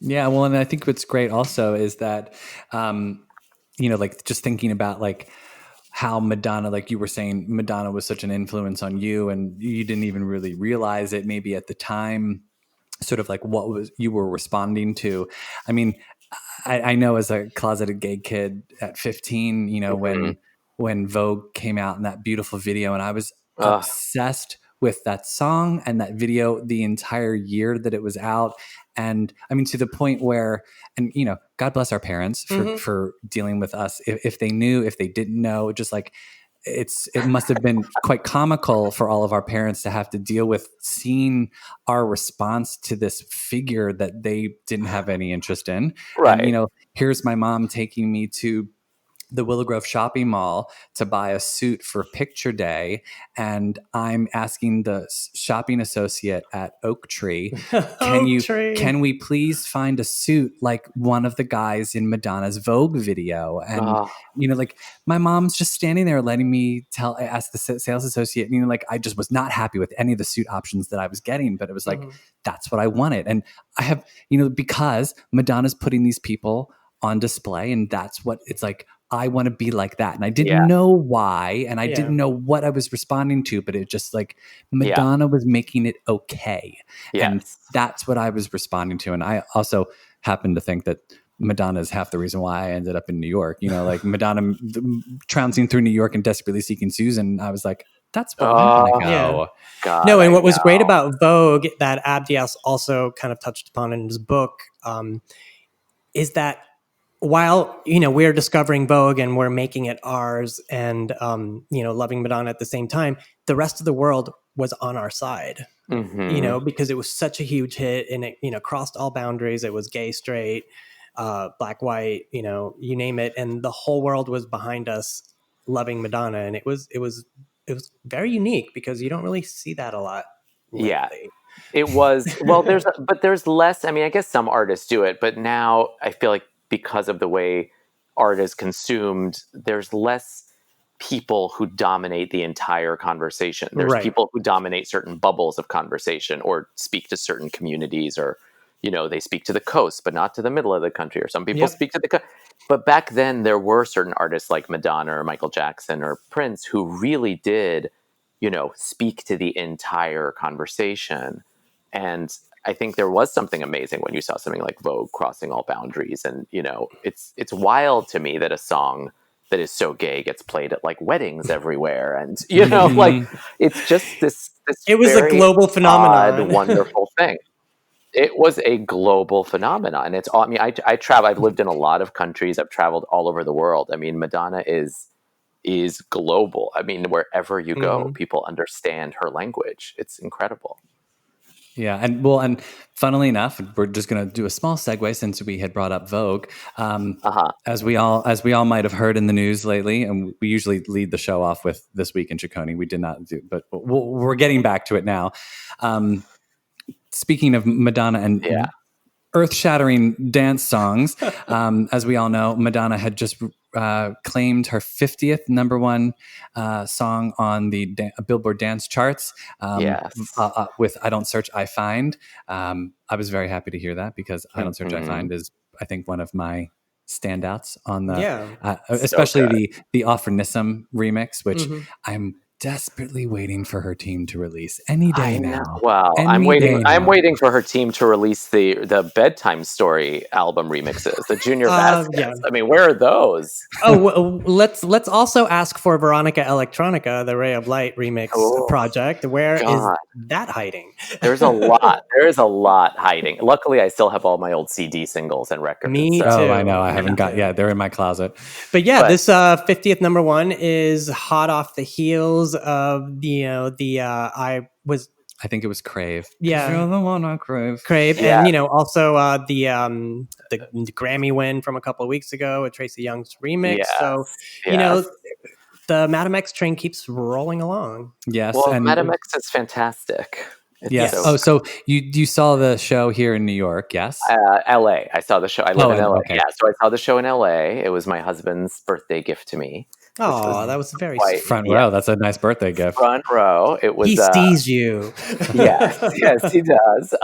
Yeah, well, and I think what's great also is that, you know, like just thinking about like how Madonna, like you were saying, Madonna was such an influence on you, and you didn't even really realize it maybe at the time, sort of like what was you were responding to. I mean, I know as a closeted gay kid at 15, you know, when Vogue came out in that beautiful video, and I was obsessed with that song and that video the entire year that it was out. And I mean, to the point where, and you know, God bless our parents for dealing with us. If they knew, if they didn't know, just like it must have been quite comical for all of our parents to have to deal with seeing our response to this figure that they didn't have any interest in. Right. And, you know, here's my mom taking me to the Willow Grove shopping mall to buy a suit for picture day. And I'm asking the shopping associate at Oak Tree, can we please find a suit like one of the guys in Madonna's Vogue video? And, you know, like my mom's just standing there letting me ask the sales associate, you know, like I just was not happy with any of the suit options that I was getting, but it was like, that's what I wanted. And I have, you know, because Madonna's putting these people on display, and that's what it's like, I want to be like that. And I didn't know why, and I didn't know what I was responding to, but it just like Madonna was making it okay. And that's what I was responding to. And I also happen to think that Madonna is half the reason why I ended up in New York. You know, like Madonna trouncing through New York and desperately seeking Susan. I was like, that's where I'm going to go. God, no, and what was great about Vogue that Abdi also kind of touched upon in his book is that while, you know, we're discovering Vogue and we're making it ours and, you know, loving Madonna at the same time, the rest of the world was on our side, you know, because it was such a huge hit and it, you know, crossed all boundaries. It was gay, straight, black, white, you know, you name it. And the whole world was behind us loving Madonna. And it was very unique because you don't really see that a lot lately. Yeah. It was, well, there's less, I mean, I guess some artists do it, but now I feel like because of the way art is consumed, there's less people who dominate the entire conversation. There's people who dominate certain bubbles of conversation or speak to certain communities, or, you know, they speak to the coast, but not to the middle of the country, or some people speak to the coast. But back then there were certain artists like Madonna or Michael Jackson or Prince who really did, you know, speak to the entire conversation. And I think there was something amazing when you saw something like Vogue crossing all boundaries. And, you know, it's wild to me that a song that is so gay gets played at like weddings everywhere. And, you know, like it's just this it was a global phenomenon, odd, wonderful thing. It was a global phenomenon. And it's all, I mean, I travel, I've lived in a lot of countries. I've traveled all over the world. I mean, Madonna is global. I mean, wherever you go, people understand her language. It's incredible. Yeah, and funnily enough, we're just going to do a small segue since we had brought up Vogue. As we all might have heard in the news lately, and we usually lead the show off with This Week in Ciccone. We did not do, but we're getting back to it now. Speaking of Madonna and earth-shattering dance songs, as we all know, Madonna had just claimed her 50th number one song on the Billboard dance charts with I Don't Search, I Find. I was very happy to hear that because I Don't Search, I Find is, I think, one of my standouts on the, especially the Offer Nissim remix, which I'm desperately waiting for her team to release any day now. Well, I'm waiting for her team to release the bedtime story album remixes, the Junior Vasquez. Yeah. I mean, where are those? Let's also ask for Veronica Electronica, the Ray of Light remix project. Where is that hiding? There's a lot. There is a lot hiding. Luckily, I still have all my old CD singles and records. Me too. Oh, I know. I haven't got. Yeah, they're in my closet. But this 50th number one is hot off the heels of I think it was Crave. Yeah, you're the one I crave. Yeah. And also the Grammy win from a couple of weeks ago with Tracy Young's remix. Yes. So the Madame X train keeps rolling along. Yes, well, and Madame X is fantastic. Yes. So you saw the show here in New York? Yes. L.A. I saw the show. I live in L.A. Okay. Yeah. So I saw the show in L.A. It was my husband's birthday gift to me. Oh, that was very front row. That's a nice birthday gift. Front row. It was. He sees you. Yes, he does.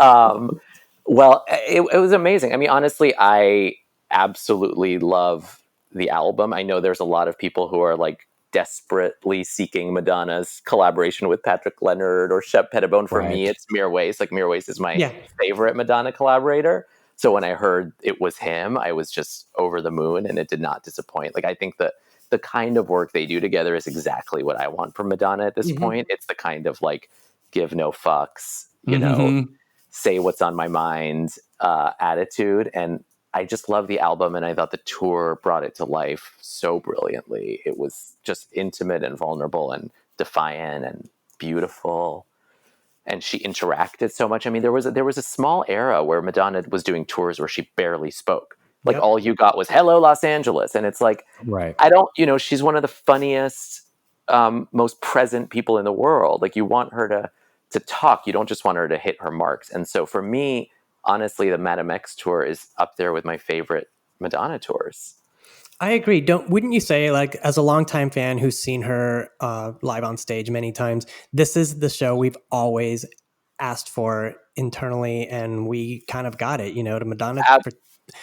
Well, it was amazing. I mean, honestly, I absolutely love the album. I know there's a lot of people who are like desperately seeking Madonna's collaboration with Patrick Leonard or Shep Pettibone. For me, it's Mirwais. Like Mirwais is my favorite Madonna collaborator. So when I heard it was him, I was just over the moon, and it did not disappoint. Like I think that the kind of work they do together is exactly what I want from Madonna at this point. It's the kind of like give no fucks, you know, say what's on my mind attitude. And I just love the album, and I thought the tour brought it to life so brilliantly. It was just intimate and vulnerable and defiant and beautiful. And she interacted so much. I mean, there was a small era where Madonna was doing tours where she barely spoke. Like all you got was "Hello, Los Angeles," and it's like, I don't, she's one of the funniest, most present people in the world. Like you want her to talk. You don't just want her to hit her marks. And so for me, honestly, the Madame X tour is up there with my favorite Madonna tours. I agree. Wouldn't you say, like, as a longtime fan who's seen her live on stage many times, this is the show we've always asked for internally, and we kind of got it, to Madonna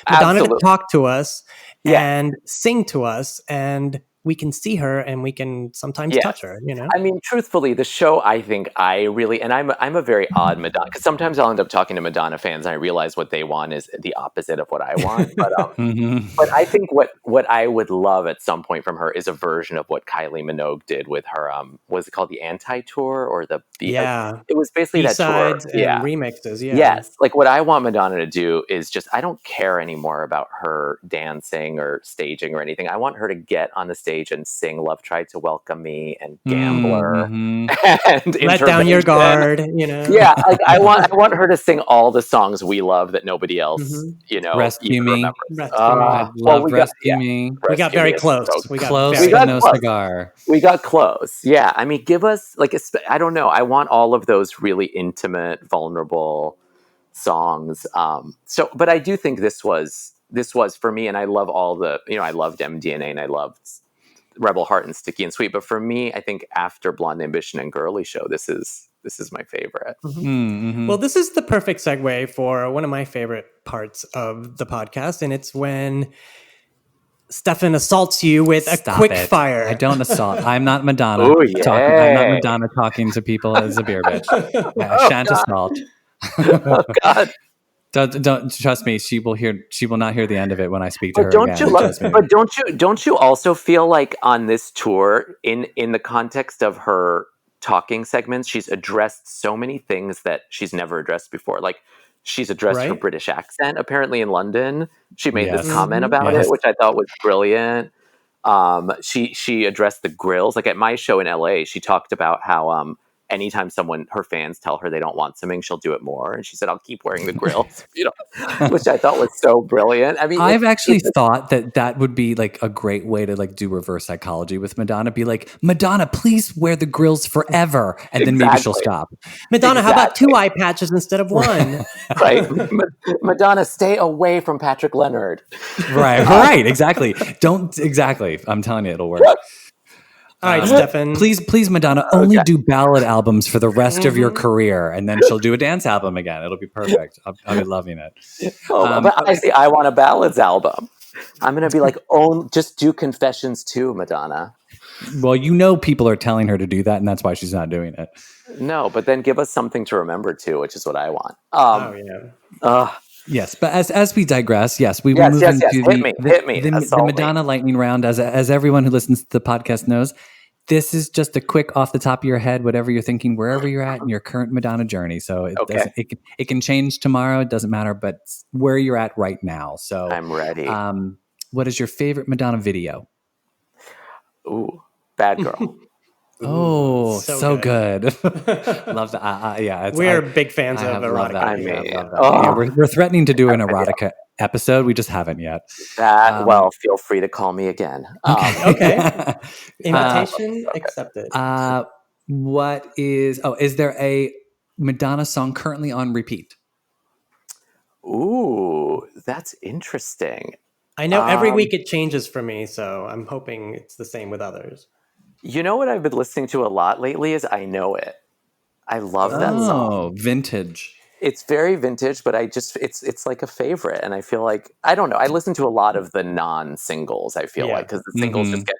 to talk to us and sing to us, and we can see her and we can sometimes touch her, I mean, truthfully, the show, I think I really, and I'm a very odd Madonna, because sometimes I'll end up talking to Madonna fans and I realize what they want is the opposite of what I want. But but I think what I would love at some point from her is a version of what Kylie Minogue did with her, was it called the Anti-Tour or the it was basically B-sides that tour. And remixes, Yes. Like what I want Madonna to do is just, I don't care anymore about her dancing or staging or anything. I want her to get on the stage and sing "Love Tried to Welcome Me" and "Gambler" and "Let Down Your Guard." Like I want her to sing all the songs we love that nobody else, Rescue Me. I love Rescue Me. We got very close. We got no cigar. We got close. Yeah, I mean, give us I don't know. I want all of those really intimate, vulnerable songs. But I do think this was for me, and I love all the, I loved MDNA and I loved Rebel Heart and Sticky and Sweet. But for me, I think after Blonde Ambition and Girly Show, this is my favorite. Well, this is the perfect segue for one of my favorite parts of the podcast, and it's when Stefan assaults you with a quick fire. I don't assault. I'm not Madonna. Oh, yeah. I'm not Madonna talking to people as a beer bitch. I shan't assault. Oh God. Don't trust me. She will not hear the end of it when I speak to her again. But don't you also feel like on this tour, in the context of her talking segments, she's addressed so many things that she's never addressed before. Like she's addressed her British accent. Apparently in London, she made this comment about it, which I thought was brilliant. She addressed the grills. Like at my show in LA, she talked about how anytime her fans tell her they don't want something, she'll do it more. And she said, "I'll keep wearing the grills," which I thought was so brilliant. I mean, I've actually thought that would be like a great way to like do reverse psychology with Madonna. Be like, "Madonna, please wear the grills forever," and then maybe she'll stop. Madonna, how about 2 eye patches instead of 1? Right. Madonna, stay away from Patrick Leonard. Right. Exactly. I'm telling you, it'll work. All right, Stefan. Please, Madonna, only do ballad albums for the rest of your career, and then she'll do a dance album again. It'll be perfect. I'll be loving it. But I want a ballads album. I'm going to be like, just do Confessions too, Madonna. Well, you know, people are telling her to do that, and that's why she's not doing it. No, but then give us something to remember too, which is what I want. Yes, but as we digress, yes, we will Yes, move yes, yes. into Hit me. the Assault me. Madonna lightning round. As everyone who listens to the podcast knows, this is just a quick off the top of your head, whatever you're thinking, wherever you're at in your current Madonna journey. So it doesn't it can change tomorrow. It doesn't matter, but where you're at right now. So I'm ready. What is your favorite Madonna video? Ooh, Bad Girl. Oh, so good. Love that. Yeah, we're big fans of erotica. I mean, yeah, we're threatening to do an erotica episode. We just haven't yet. Well, feel free to call me again. Okay. Invitation accepted. Is there a Madonna song currently on repeat? Ooh, that's interesting. I know every week it changes for me, so I'm hoping it's the same with others. You know what I've been listening to a lot lately is I Know It. I love that song. Oh, vintage. It's very vintage, but it's like a favorite. And I feel like, I don't know, I listen to a lot of the non-singles, I feel like, because the singles just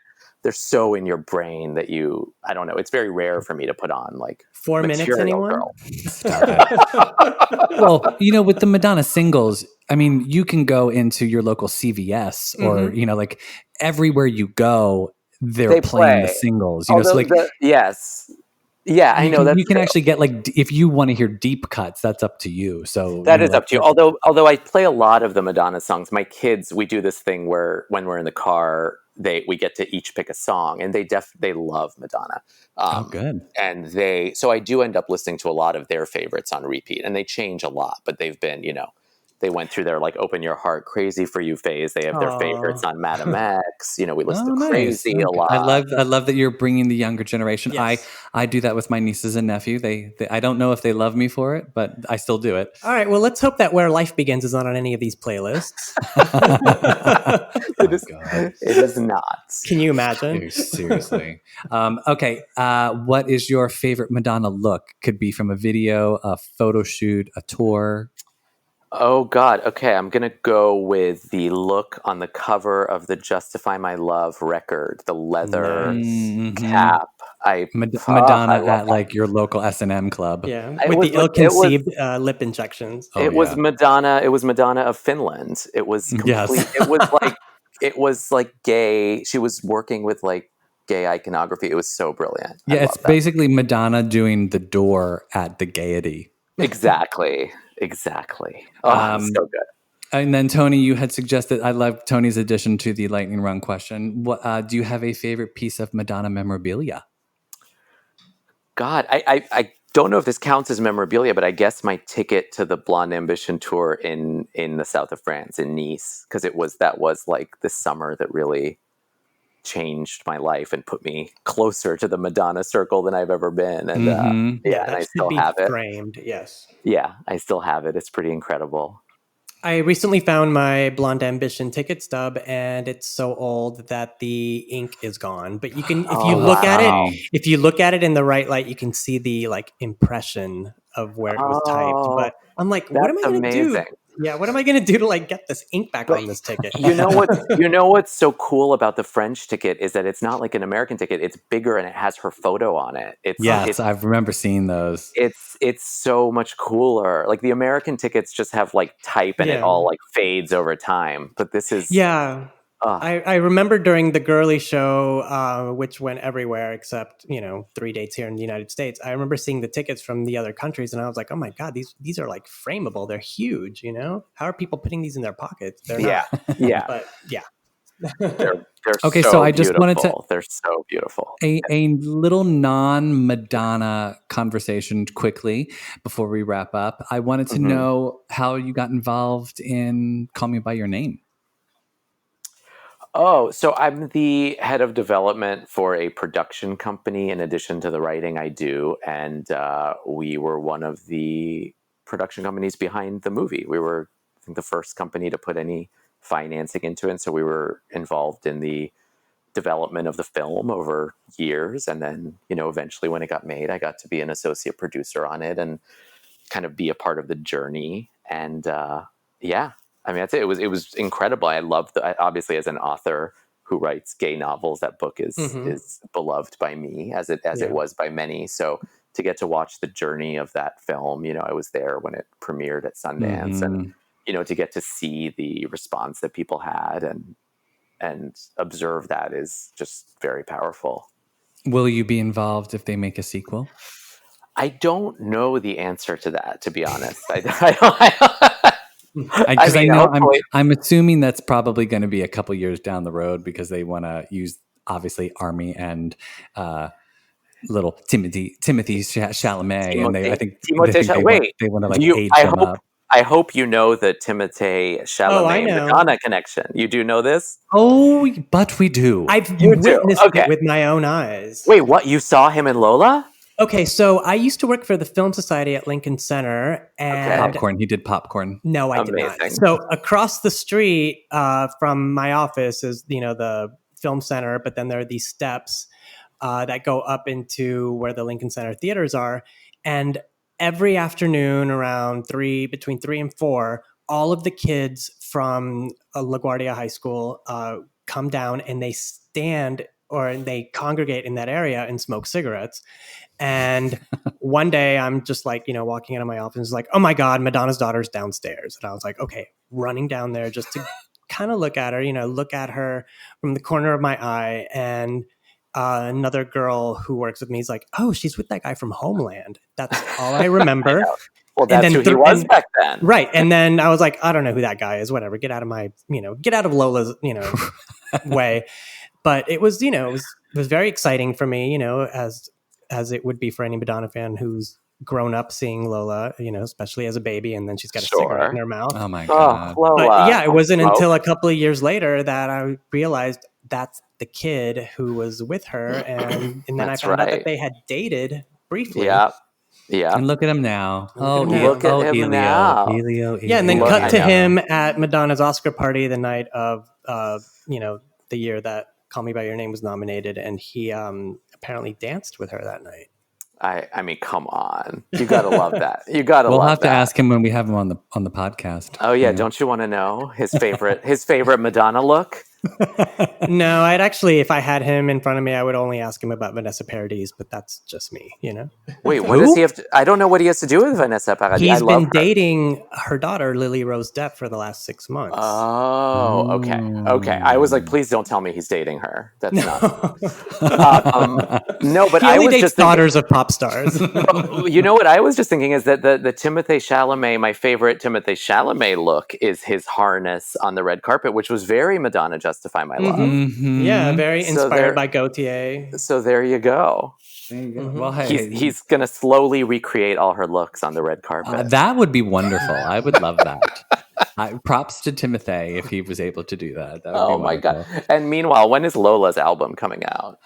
they're so in your brain that I don't know, it's very rare for me to put on like 4 minutes, anyone? Girl. Well, you know, with the Madonna singles, I mean, you can go into your local CVS or, you know, like everywhere you go, they playing the singles. You know, so like, yes. Yeah, I know that you can actually get like, if you want to hear deep cuts, that's up to you. So that is up to you. Although I play a lot of the Madonna songs, my kids, we do this thing where when we're in the car, we get to each pick a song, and they love Madonna. Good. And so I do end up listening to a lot of their favorites on repeat, and they change a lot, but they've been, you know, they went through their like Open Your Heart, Crazy for You phase. They have their favorites on Madam X. You know, we listen to Crazy a lot. I love that you're bringing the younger generation. Yes. I do that with my nieces and nephew. They I don't know if they love me for it, but I still do it. All right. Well, let's hope that Where Life Begins is not on any of these playlists. It is not. Can you imagine? Seriously. Okay. What is your favorite Madonna look? Could be from a video, a photo shoot, a tour. Oh, God. Okay, I'm going to go with the look on the cover of the Justify My Love record, the leather cap. Madonna at like your local S&M club. Yeah, with the ill-conceived lip injections. It was Madonna of Finland. It was complete. It was like gay. She was working with like gay iconography. It was so brilliant. Yeah, it's basically Madonna doing the door at the Gaiety. Exactly. Oh, so good. And then Tony, you had suggested, I love Tony's addition to the lightning round question. What do you have a favorite piece of Madonna memorabilia? God, I don't know if this counts as memorabilia, but I guess my ticket to the Blonde Ambition tour in the south of France, in Nice, because that was like the summer that really changed my life and put me closer to the Madonna circle than I've ever been. And and I still have it. Framed, yes. Yeah, I still have it. It's pretty incredible. I recently found my Blonde Ambition ticket stub, and it's so old that the ink is gone. But you can, if you look at it in the right light, you can see the like impression of where it was typed. But I'm like, what am I going to do? Yeah, what am I going to do to like get this ink back on this ticket? You know what's so cool about the French ticket is that it's not like an American ticket. It's bigger and it has her photo on it. I remember seeing those. It's so much cooler. Like the American tickets just have like type and it all like fades over time. But this is I remember during the girly show, which went everywhere except 3 dates here in the United States. I remember seeing the tickets from the other countries, and I was like, "Oh my god, these are like frameable. They're huge. How are people putting these in their pockets? They're not." But yeah. They're okay, so I just wanted to. They're so beautiful. A little non-Madonna conversation quickly before we wrap up. I wanted to know how you got involved in Call Me by Your Name. Oh, so I'm the head of development for a production company in addition to the writing I do. And we were one of the production companies behind the movie. We were, I think, the first company to put any financing into it. And so we were involved in the development of the film over years. And then, eventually when it got made, I got to be an associate producer on it and kind of be a part of the journey. And I mean, that's it. It was incredible. I loved, obviously, as an author, who writes gay novels. That book is beloved by me as it was by many. So to get to watch the journey of that film, I was there when it premiered at Sundance, and to get to see the response that people had and observe that is just very powerful. Will you be involved if they make a sequel? I don't know the answer to that, to be honest. I'm assuming that's probably going to be a couple years down the road because they want to use obviously Army and little Timothy Chalamet, and I think they want to like age them up. I hope you know the Timothée Chalamet Madonna connection. You do know this? Oh, but we do. I've witnessed it with my own eyes. Wait, what? You saw him in Lola? Okay, so I used to work for the Film Society at Lincoln Center, and Popcorn. He did Popcorn. No, I did not. So across the street from my office is the Film Center, but then there are these steps that go up into where the Lincoln Center theaters are, and every afternoon around between 3 and 4, all of the kids from LaGuardia High School come down and they stand or they congregate in that area and smoke cigarettes. And one day I'm just like, walking out of my office, like, oh my God, Madonna's daughter's downstairs. And I was like, okay, running down there just to kind of look at her, look at her from the corner of my eye. And another girl who works with me is like, oh, she's with that guy from Homeland. That's all I remember. Well, that's who he was back then. Right. And then I was like, I don't know who that guy is. Whatever. Get out of my, get out of Lola's, way. But it was, it was very exciting for me, as it would be for any Madonna fan who's grown up seeing Lola, especially as a baby, and then she's got a cigarette in her mouth. Oh my God. But yeah, it wasn't until a couple of years later that I realized that's the kid who was with her, and then I found out that they had dated briefly. Yeah. Yeah. And look at him now. Look at him now. Elio. Yeah, and then cut to him at Madonna's Oscar party the night of, the year that Call Me By Your Name was nominated, and he apparently danced with her that night. I mean, come on. You got to love that. You got to love that. We'll have to ask him when we have him on the podcast. Oh, yeah. Don't you want to know his favorite Madonna look? No, I'd actually, if I had him in front of me, I would only ask him about Vanessa Paradis, but that's just me, Wait, what does he have to, I don't know what he has to do with Vanessa Paradis. He's been dating her daughter, Lily Rose Depp, for the last 6 months. Oh, okay. Okay. I was like, please don't tell me he's dating her. That's not. No, but I was just daughters of pop stars. You know what I was just thinking is that the Timothée Chalamet, my favorite Timothée Chalamet look is his harness on the red carpet, which was very Madonna Justify My Love. Mm-hmm. Yeah, very inspired by Gautier. So there you go. There you go. Mm-hmm. Well, hey, he's going to slowly recreate all her looks on the red carpet. That would be wonderful. I would love that. Props to Timothée if he was able to do that. That would be my God. And meanwhile, when is Lola's album coming out?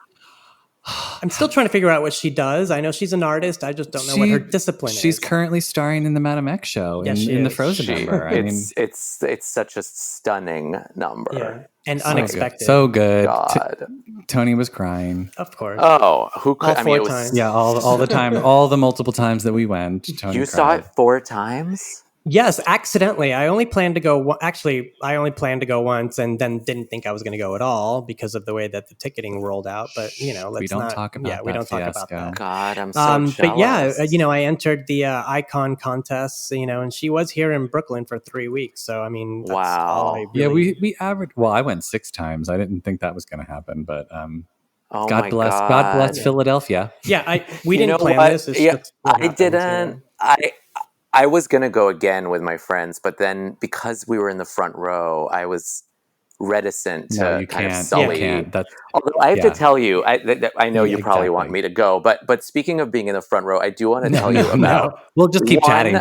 I'm still trying to figure out what she does. I know she's an artist. I just don't know what her discipline is. She's currently starring in the Madame X show in the Frozen number. It's such a stunning number. Yeah. And unexpected. So good. God. Tony was crying. Of course. Oh, who could? All 4 times. Yeah, all the time. All the multiple times that we went. Tony saw it 4 times? Yes, accidentally. I only planned to go. Actually, I only planned to go once, and then didn't think I was going to go at all because of the way that the ticketing rolled out. But let's we don't talk about that. We don't talk about that. God, I'm so jealous. But yeah, I entered the icon contests. And she was here in Brooklyn for 3 weeks. So I mean, that's all I really... we averaged. Well, I went 6 times. I didn't think that was going to happen, but God bless Philadelphia. Yeah, we didn't plan this. I didn't. I was going to go again with my friends, but then because we were in the front row, I was reticent to kind of sully. You can't. Although I have to tell you, I know you probably want me to go, but speaking of being in the front row, I do want to tell you about... We'll just keep chatting.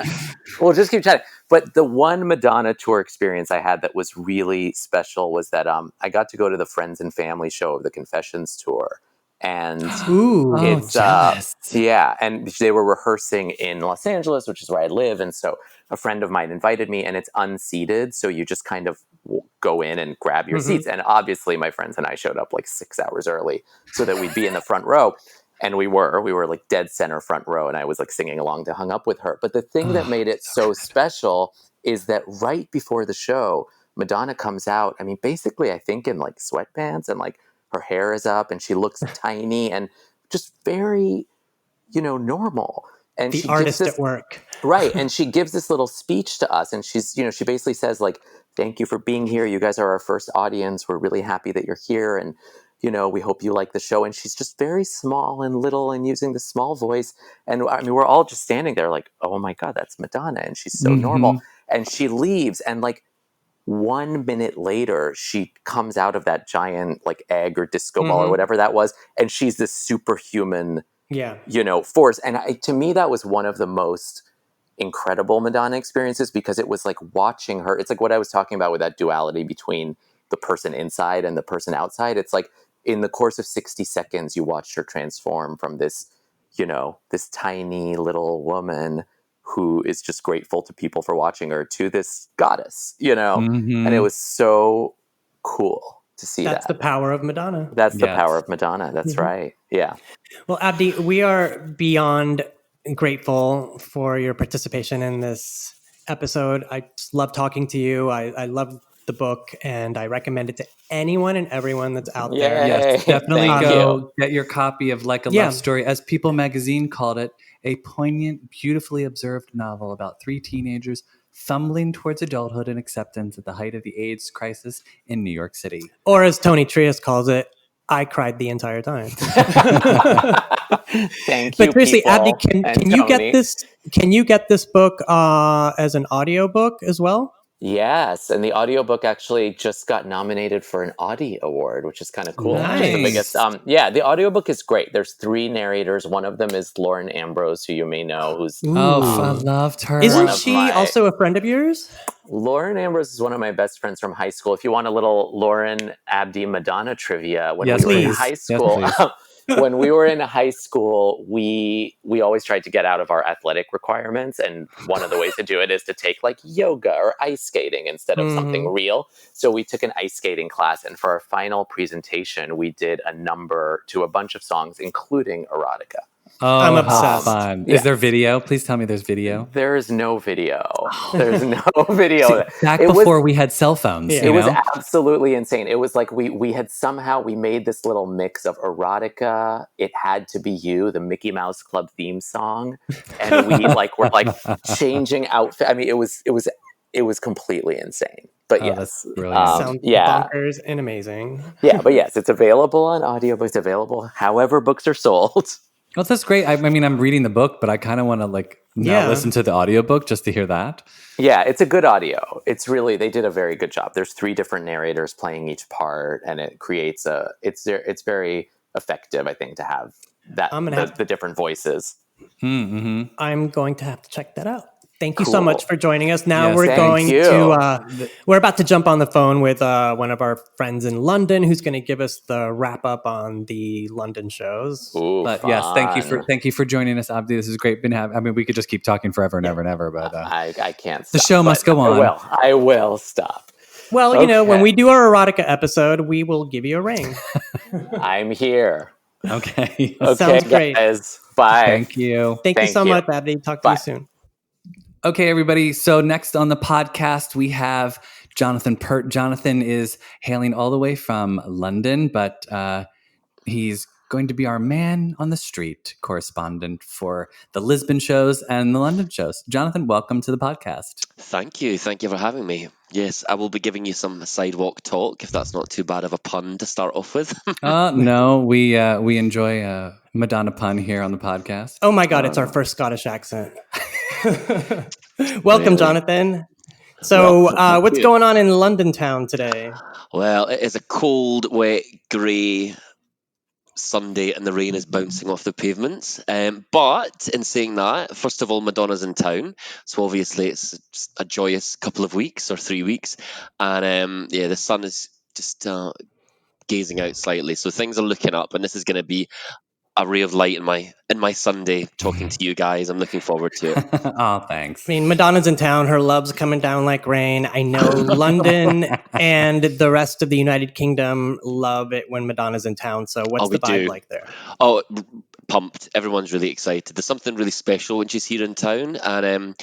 We'll just keep chatting. But the one Madonna tour experience I had that was really special was that I got to go to the Friends and Family show of the Confessions tour. And it's and they were rehearsing in Los Angeles, which is where I live, and so a friend of mine invited me, and it's unseated, so you just kind of go in and grab your seats. And obviously my friends and I showed up like 6 hours early so that we'd be in the front row, and we were like dead center front row, and I was like singing along to Hung Up With Her. But the thing that made it so special is that right before the show, Madonna comes out, I mean, basically, I think in like sweatpants, and like her hair is up and she looks tiny and just very, normal. And The she artist gives this, at work. right. And she gives this little speech to us, and she's, she basically says like, thank you for being here. You guys are our first audience. We're really happy that you're here. And, we hope you like the show. And she's just very small and little and using the small voice. And I mean, we're all just standing there like, oh my God, that's Madonna. And she's so normal. And she leaves. And like 1 minute later, she comes out of that giant like egg or disco ball or whatever that was. And she's this superhuman, force. And to me, that was one of the most incredible Madonna experiences, because it was like watching her. It's like what I was talking about with that duality between the person inside and the person outside. It's like in the course of 60 seconds, you watched her transform from this, this tiny little woman who is just grateful to people for watching her to this goddess, and it was so cool to see that. That's the power of Madonna. That's the power of Madonna. That's right. Yeah. Well, Abdi, we are beyond grateful for your participation in this episode. I just love talking to you. I love the book, and I recommend it to anyone and everyone that's out there. Yes, definitely go get your copy of Like a Love Story. As People magazine called it, a poignant, beautifully observed novel about 3 teenagers fumbling towards adulthood and acceptance at the height of the AIDS crisis in New York City. Or as Tony Trias calls it, I cried the entire time. Thank you. But seriously, Abdi, can you Tony. get this? Can you get this book as an audiobook as well? Yes, and the audiobook actually just got nominated for an Audie Award, which is kind of cool. Nice. Which is the biggest. The audiobook is great. There's 3 narrators. One of them is Lauren Ambrose, who you may know, who's I loved her. Isn't she also a friend of yours? Lauren Ambrose is one of my best friends from high school. If you want a little Lauren, Abdi, Madonna trivia, when we were in high school, when we were in high school, we always tried to get out of our athletic requirements. And one of the ways to do it is to take like yoga or ice skating instead of something real. So we took an ice skating class. And for our final presentation, we did a number to a bunch of songs, including erotica. Oh, I'm obsessed. Fun. Is there video? Please tell me there's video. There is no video. There's no video. See, back before we had cell phones. It was absolutely insane. It was like we had somehow made this little mix of erotica, It Had to Be You, the Mickey Mouse Club theme song, and we were changing outfit. I mean, it was completely insane. But yes, that's brilliant. Sounds bonkers and amazing. Yeah, but yes, it's available on audiobook. It's available however books are sold. Well, that's great. I mean, I'm reading the book, but I kind of want to listen to the audiobook just to hear that. Yeah, it's a good audio. It's really, they did a very good job. There's 3 different narrators playing each part, and it creates it's very effective, I think, to have that the different voices. Mm-hmm. I'm going to have to check that out. Thank you so much for joining us. Now we're about to jump on the phone with one of our friends in London who's going to give us the wrap up on the London shows. Ooh, but fun. Yes, thank you for joining us, Abdi. This is great. We could just keep talking forever and ever and ever, but I can't stop. The show must go on. I will stop. Well, when we do our erotica episode, we will give you a ring. I'm here. Okay. Sounds great. Guys. Bye. Thank you. Thank you so much, Abdi. Talk to you soon. Okay, everybody. So next on the podcast, we have Jonathan Pert. Jonathan is hailing all the way from London, but he's going to be our man on the street correspondent for the Lisbon shows and the London shows. Jonathan, welcome to the podcast. Thank you. Thank you for having me. Yes, I will be giving you some sidewalk talk, if that's not too bad of a pun to start off with. No, we enjoy a Madonna pun here on the podcast. Oh my God, it's our first Scottish accent. Welcome, Jonathan. So what's going on in London town today? Well, it is a cold, wet, grey Sunday and the rain is bouncing off the pavements. But in saying that, first of all, Madonna's in town. So obviously it's a joyous couple of weeks or 3 weeks. And the sun is just gazing out slightly. So things are looking up, and this is going to be a ray of light in my Sunday talking to you guys. I'm looking forward to it. Oh, thanks. I mean, Madonna's in town. Her love's coming down like rain. I know London and the rest of the United Kingdom love it when Madonna's in town. So what's the vibe like there? Oh, pumped. Everyone's really excited. There's something really special when she's here in town, and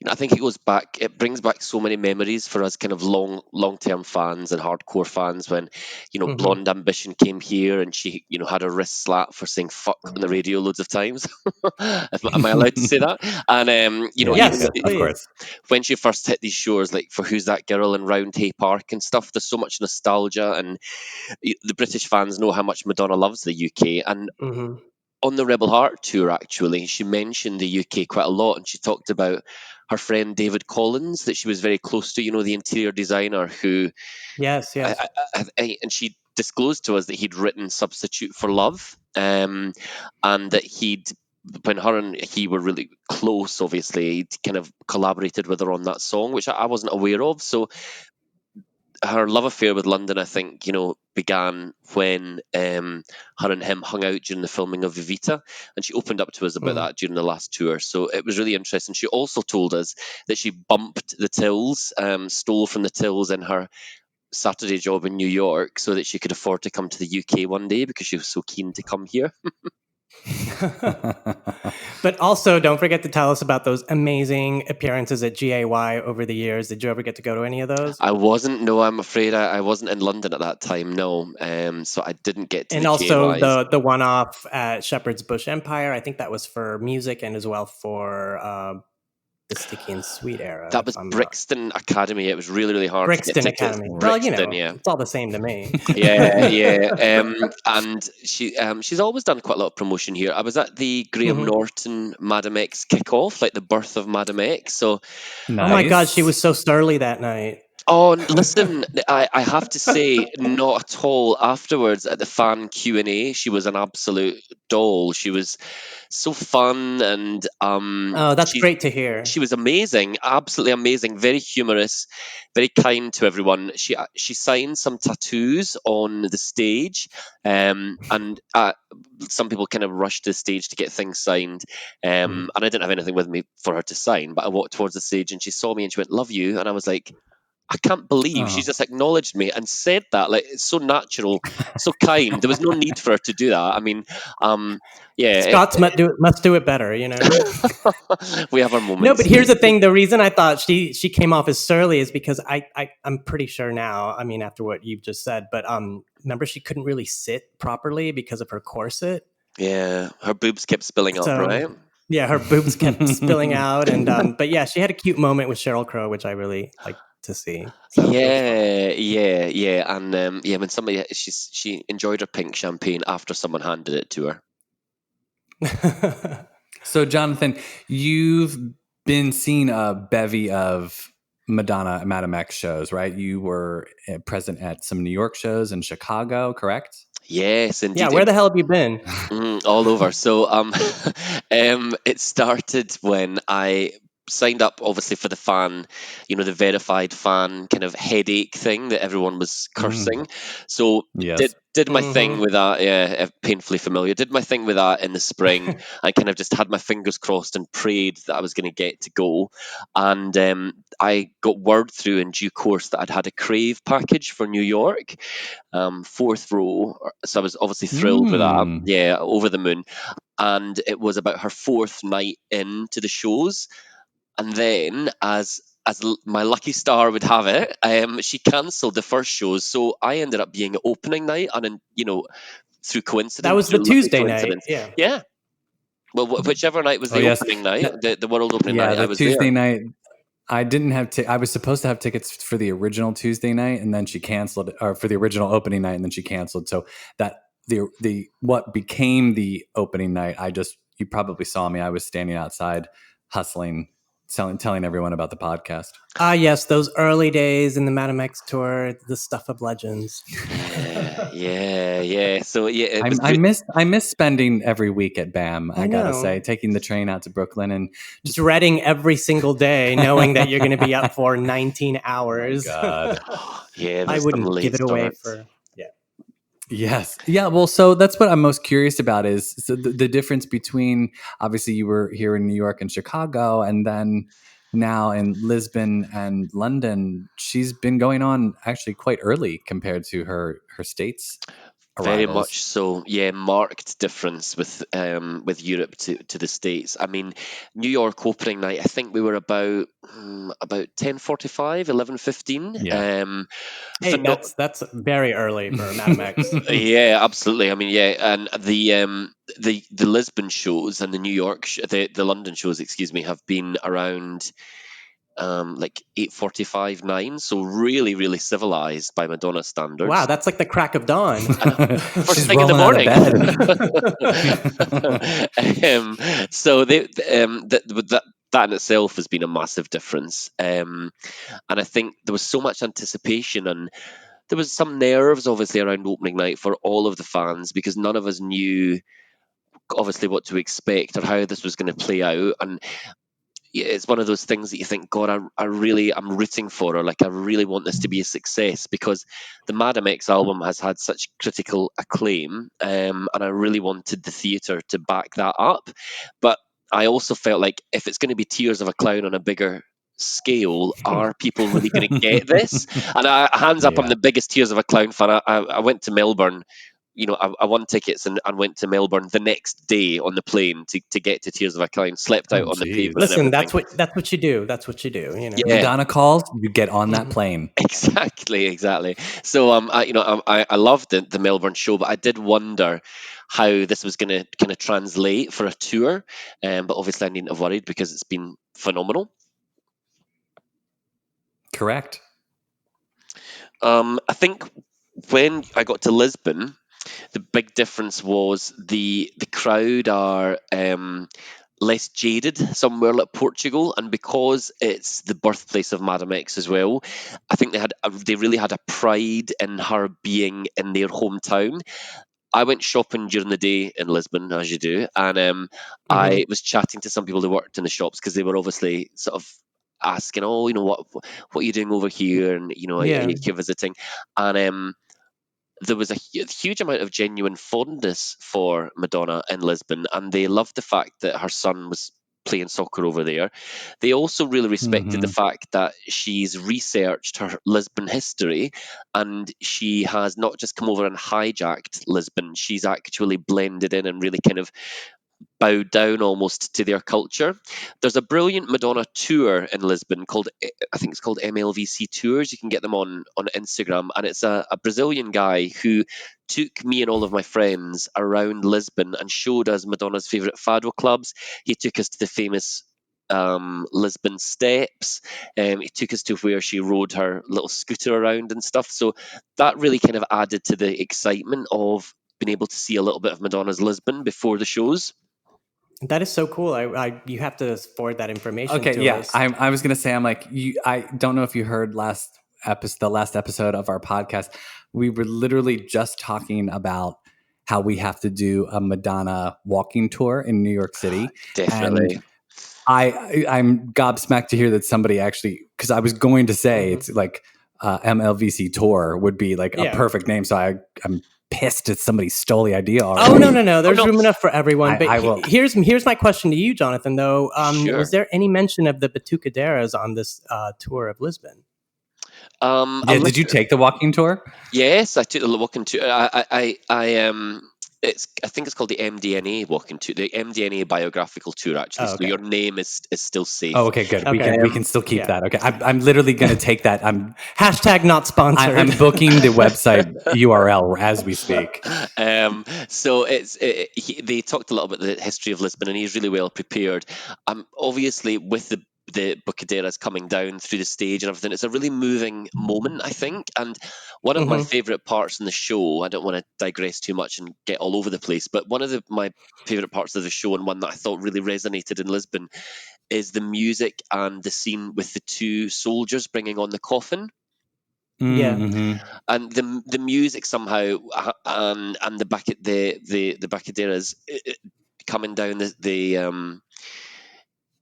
I think it brings back so many memories for us kind of long term fans and hardcore fans when Blonde Ambition came here and she had her wrist slapped for saying fuck on the radio loads of times. Am I allowed to say that? And Yes, of course. when she first hit these shores, like for Who's That Girl and Round Hay Park and stuff, there's so much nostalgia, and the British fans know how much Madonna loves the UK. And on the Rebel Heart tour, actually, she mentioned the UK quite a lot, and she talked about her friend David Collins that she was very close to, the interior designer who... Yes. And she disclosed to us that he'd written Substitute for Love, and that when her and he were really close, obviously, he'd kind of collaborated with her on that song, which I wasn't aware of. So her love affair with London, I think, began when her and him hung out during the filming of Evita, and she opened up to us about that during the last tour. So it was really interesting. She also told us that she bumped the tills, stole from the tills in her Saturday job in New York so that she could afford to come to the UK one day because she was so keen to come here. But also, don't forget to tell us about those amazing appearances at GAY over the years. Did you ever get to go to any of those? I wasn't. No, I'm afraid I wasn't in London at that time. No, so I didn't get to. And the also GAYs. the one-off at Shepherd's Bush Empire. I think that was for music and as well for the Sticky and Sweet era. That was Brixton Academy. It was really, really hard Brixton to get tickets. Academy. Brixton, well, it's all the same to me. yeah. And she's always done quite a lot of promotion here. I was at the Graham Norton Madam X kickoff, like the birth of Madam X. So, nice. Oh my God, she was so surly that night. Oh, listen, I have to say, not at all. Afterwards, at the fan Q&A, she was an absolute doll. She was so fun, and that's great to hear. She was amazing, absolutely amazing, very humorous, very kind to everyone. She signed some tattoos on the stage, and some people kind of rushed to the stage to get things signed, and I didn't have anything with me for her to sign, but I walked towards the stage and she saw me and she went, "Love you," and I was like, I can't believe she just acknowledged me and said that. Like, it's so natural, so kind. There was no need for her to do that. I mean, Scots must do it better, We have our moments. No, but here's the thing. The reason I thought she came off as surly is because I'm pretty sure now, I mean, after what you've just said, but remember she couldn't really sit properly because of her corset? Yeah, her boobs kept spilling up, right? Yeah, her boobs kept spilling out. And but yeah, she had a cute moment with Sheryl Crow, which I really liked to see. So yeah, and when somebody she enjoyed her pink champagne after someone handed it to her. So, Jonathan, you've been seeing a bevy of Madonna Madam X shows, right? You were present at some New York shows in Chicago, correct? Yes, indeed. Yeah, where the hell have you been? All over. So, it started when I signed up, obviously, for the fan, the verified fan kind of headache thing that everyone was cursing. So did my thing with that. Yeah, painfully familiar. Did my thing with that in the spring. I kind of just had my fingers crossed and prayed that I was going to get to go. And I got word through in due course that I'd had a Crave package for New York, 4th row. So I was obviously thrilled with that. Yeah, over the moon. And it was about her 4th night into the shows. And then, as my lucky star would have it, she cancelled the first shows, so I ended up being opening night, and through coincidence, that was the Tuesday night. Yeah. Well, whichever night was the opening night, the world opening night. I was Tuesday there. night. I didn't have I was supposed to have tickets for the original Tuesday night, and then she canceled, or for the original opening night, and then she canceled. So that the what became the opening night, you probably saw me. I was standing outside hustling, telling everyone about the podcast. Ah, yes, those early days in the Madam X tour, the stuff of legends. Yeah. So yeah, I miss spending every week at BAM. I gotta say, taking the train out to Brooklyn and just dreading every single day, knowing that you're going to be up for 19 hours. Oh God. Yeah, I wouldn't give it away for. Yes. Yeah. Well, so that's what I'm most curious about is the difference between, obviously you were here in New York and Chicago, and then now in Lisbon and London. She's been going on actually quite early compared to her states Very arrivals. much so. Yeah, marked difference with Europe to the States. I mean, New York opening night, I think we were about 10:45, 11:15. Yeah. Hey, that's very early for Madam X. Yeah, absolutely. I mean, yeah, and the Lisbon shows and the New York the London shows, excuse me, have been around like 8:45, 9, so really, really civilized by Madonna standards. Wow, that's like the crack of dawn. First She's thing in the rolling morning. out of bed. So that in itself has been a massive difference, and I think there was so much anticipation, and there was some nerves, obviously, around opening night for all of the fans, because none of us knew, obviously, what to expect or how this was going to play out, and it's one of those things that you think, God, I'm rooting for her. Like, I really want this to be a success, because the Madam X album has had such critical acclaim, and I really wanted the theatre to back that up. But I also felt like, if it's going to be Tears of a Clown on a bigger scale, are people really going to get this? And hands up, I'm the biggest Tears of a Clown fan. I went to Melbourne. I won tickets and went to Melbourne the next day on the plane to get to Tears of a Clown. Slept out on the pavement. Listen, that's what you do. That's what you do. You know, Yeah. Madonna calls, you get on that plane. Exactly. So I loved the Melbourne show, but I did wonder how this was going to kind of translate for a tour. But obviously, I needn't have worried, because it's been phenomenal. Correct. I think when I got to Lisbon, the big difference was the crowd are less jaded, somewhere like Portugal, and because it's the birthplace of Madam X as well, I think they really had a pride in her being in their hometown. I went shopping during the day in Lisbon, as you do, and I was chatting to some people who worked in the shops, because they were obviously sort of asking, "Oh, what are you doing over here?" And are you visiting? And there was a huge amount of genuine fondness for Madonna in Lisbon, and they loved the fact that her son was playing soccer over there. They also really respected the fact that she's researched her Lisbon history, and she has not just come over and hijacked Lisbon, she's actually blended in and really kind of bowed down almost to their culture. There's a brilliant Madonna tour in Lisbon I think it's called MLVC Tours. You can get them on Instagram, and it's a Brazilian guy who took me and all of my friends around Lisbon and showed us Madonna's favorite fado clubs. He took us to the famous Lisbon steps. He took us to where she rode her little scooter around and stuff. So that really kind of added to the excitement of being able to see a little bit of Madonna's Lisbon before the shows. That is so cool. You have to forward that information. Okay, to yeah. us. I was gonna say, I don't know if you heard the last episode of our podcast. We were literally just talking about how we have to do a Madonna walking tour in New York City. Definitely. And I'm gobsmacked to hear that somebody actually, because I was going to say it's like MLVC tour would be like a perfect name. So I'm pissed that somebody stole the idea already. Oh no! There's room enough for everyone. But here's my question to you, Jonathan. Though, Sure. Was there any mention of the Batucaderas on this tour of Lisbon? Did you take the walking tour? Yes, I took the walking tour. I think it's called the MDNA walking tour, the MDNA biographical tour, actually. So your name is still safe. Oh, okay, good. Okay. We can still keep that. Okay, I'm literally going to take that. Hashtag not sponsored. I'm booking the website URL as we speak. So they talked a little bit about the history of Lisbon, and he's really well prepared. Obviously, with the Bucaderas coming down through the stage and everything, it's a really moving moment, I think. And one of my favorite parts in the show, I don't want to digress too much and get all over the place, but one of my favorite parts of the show, and one that I thought really resonated in Lisbon, is the music and the scene with the two soldiers bringing on the coffin. Yeah, and the music somehow, and the Bucaderas coming down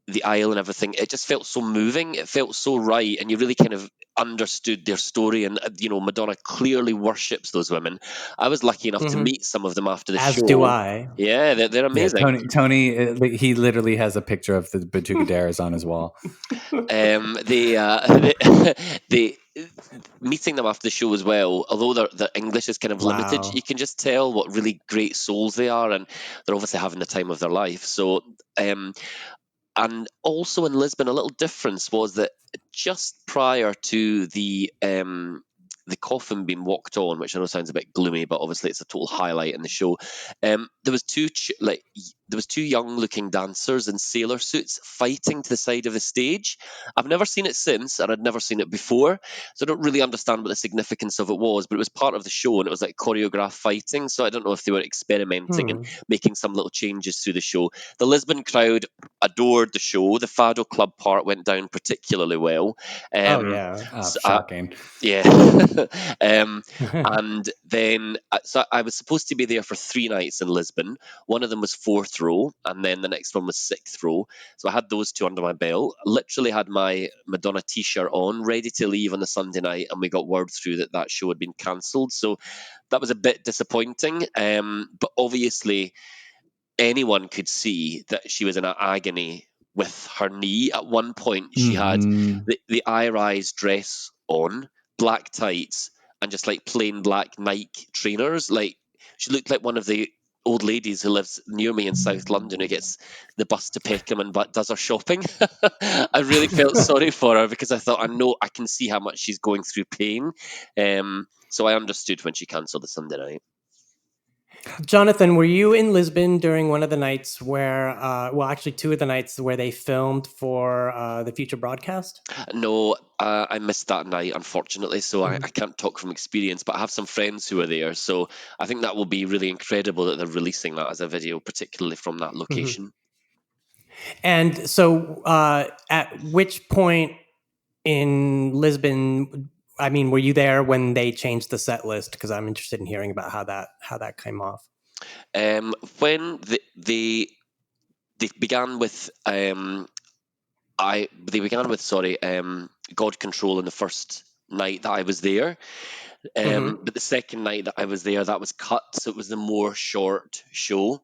the aisle and everything, it just felt so moving. It felt so right, and you really kind of understood their story. And Madonna clearly worships those women. I was lucky enough to meet some of them after the show. As do I. Yeah, they're amazing. Yeah, Tony, he literally has a picture of the Batucaderas on his wall. meeting them after the show as well, although their English is kind of limited, Wow. you can just tell what really great souls they are, and they're obviously having the time of their life. So, and also in Lisbon, a little difference was that just prior to the coffin being walked on, which I know sounds a bit gloomy, but obviously it's a total highlight in the show. There was two young-looking dancers in sailor suits fighting to the side of the stage. I've never seen it since, and I'd never seen it before, so I don't really understand what the significance of it was. But it was part of the show, and it was like choreographed fighting. So I don't know if they were experimenting and making some little changes through the show. The Lisbon crowd adored the show. The Fado Club part went down particularly well. Oh yeah. Shocking. Yeah. And then, so I was supposed to be there for 3 nights in Lisbon. One of them was 4th row, and then the next one was 6th row. So I had those 2 under my belt. Literally had my Madonna t-shirt on, ready to leave on the Sunday night, and we got word through that show had been cancelled. So that was a bit disappointing. But obviously, anyone could see that she was in agony with her knee. At one point, she had the eye-rise dress on, black tights, and just like plain black Nike trainers. Like, she looked like one of the old ladies who lives near me in South London who gets the bus to Peckham but does her shopping. I really felt sorry for her because I thought, I can see how much she's going through pain. So I understood when she cancelled the Sunday night. Jonathan, were you in Lisbon during one of the nights where, well, actually 2 of the nights where they filmed for the future broadcast? No, I missed that night, unfortunately, so I can't talk from experience, but I have some friends who are there, so I think that will be really incredible that they're releasing that as a video, particularly from that location. And so at which point in Lisbon, I mean, were you there when they changed the set list? Because I'm interested in hearing about how that came off. When they began with God Control in the first night that I was there. But the second night that I was there, that was cut, so it was the more short show.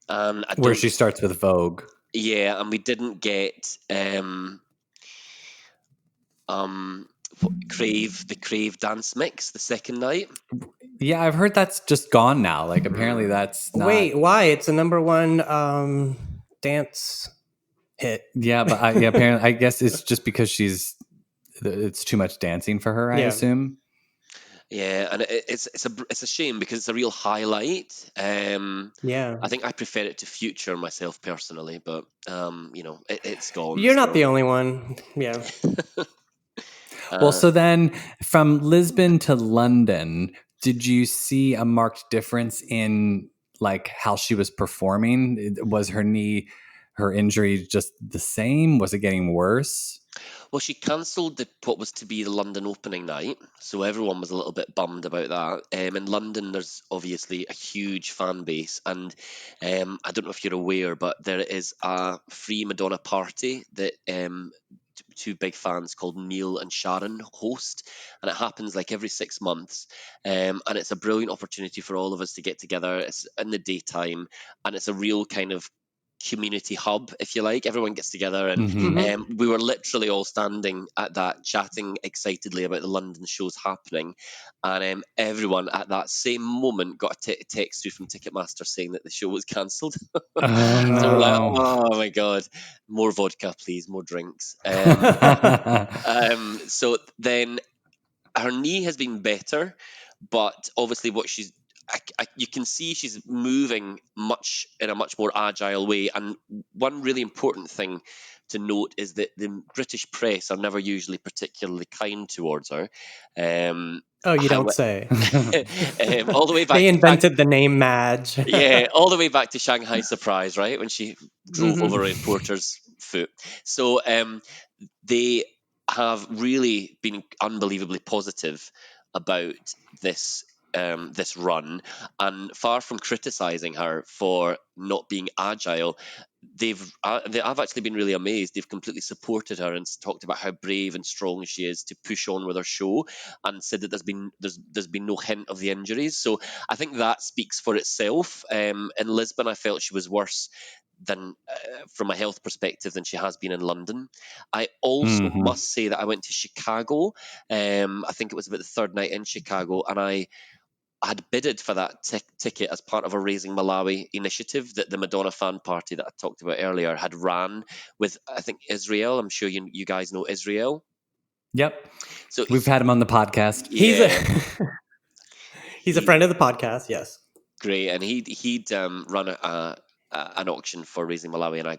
Where she starts with Vogue. Yeah, and we didn't get Crave dance mix the second night. Yeah, I've heard that's just gone now. Like, apparently that's not... Wait, why? It's a #1 dance hit. Yeah, but apparently, I guess it's just because it's too much dancing for her, I assume. Yeah, and it's a shame because it's a real highlight. Yeah, I think I prefer it to Future myself personally, but it's gone. You're not the only one. Yeah. Well, so then from Lisbon to London, did you see a marked difference in like how she was performing? Was her injury just the same? Was it getting worse? Well, she cancelled what was to be the London opening night, so everyone was a little bit bummed about that. In London, there's obviously a huge fan base, and I don't know if you're aware, but there is a free Madonna party that 2 big fans called Neil and Sharon host, and it happens like every 6 months, and it's a brilliant opportunity for all of us to get together. It's in the daytime, and it's a real kind of community hub, if you like. Everyone gets together, and we were literally all standing at that chatting excitedly about the London shows happening, and everyone at that same moment got a text through from Ticketmaster saying that the show was cancelled. Oh, no. So we're like, oh my god, more vodka please, more drinks. So then her knee has been better, but obviously what you can see she's moving in a much more agile way. And one really important thing to note is that the British press are never usually particularly kind towards her. You don't say. All the way back. They invented the name Madge. Yeah, all the way back to Shanghai Surprise, right? When she drove over a reporter's foot. So they have really been unbelievably positive about this run, and far from criticizing her for not being agile, I've actually been really amazed. They've completely supported her and talked about how brave and strong she is to push on with her show, and said that there's been no hint of the injuries. So I think that speaks for itself. In Lisbon, I felt she was worse than from a health perspective than she has been in London. I also must say that I went to Chicago. I think it was about the third night in Chicago, and I had bidded for that ticket as part of a Raising Malawi initiative that the Madonna fan party that I talked about earlier had ran with, I think, Israel. I'm sure you guys know Israel. Yep. So we've had him on the podcast. Yeah. He's a friend of the podcast. Yes. Great. And he'd run an auction for Raising Malawi, and I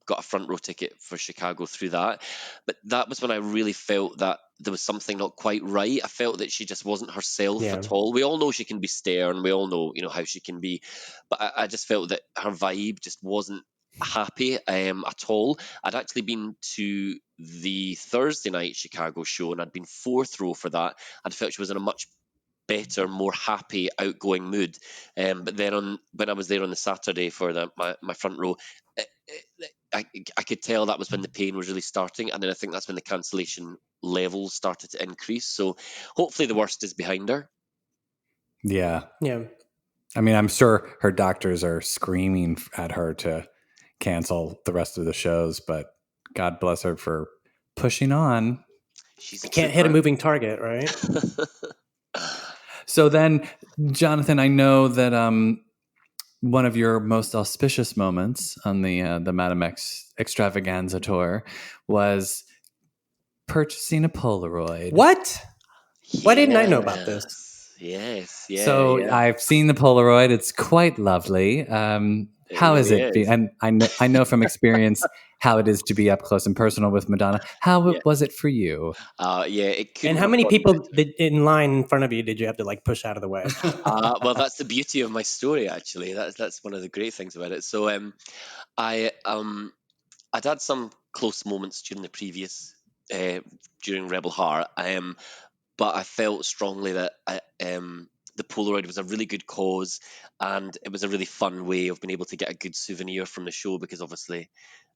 got a front row ticket for Chicago through that. But that was when I really felt that there was something not quite right. I felt that she just wasn't herself at all. We all know she can be stern. We all know, how she can be. But I just felt that her vibe just wasn't happy at all. I'd actually been to the Thursday night Chicago show, and I'd been fourth row for that. I felt she was in a much better, more happy, outgoing mood. But then when I was there on the Saturday for my front row, I could tell that was when the pain was really starting, and then I think that's when the cancellation levels started to increase. So hopefully the worst is behind her. Yeah. Yeah. I mean, I'm sure her doctors are screaming at her to cancel the rest of the shows, but God bless her for pushing on. She can't hit a moving target, right? So then, Jonathan, I know that one of your most auspicious moments on the Madame X extravaganza tour was purchasing a Polaroid. What? Why didn't I know about this? Yes. So I've seen the Polaroid. It's quite lovely. How is it? And I know from experience how it is to be up close and personal with Madonna. How was it for you? It couldn't. And how many people in line in front of you did you have to push out of the way? Well, that's the beauty of my story. Actually, that's one of the great things about it. So I'd had some close moments during the previous during Rebel Heart. But I felt strongly that the Polaroid was a really good cause, and it was a really fun way of being able to get a good souvenir from the show, because obviously,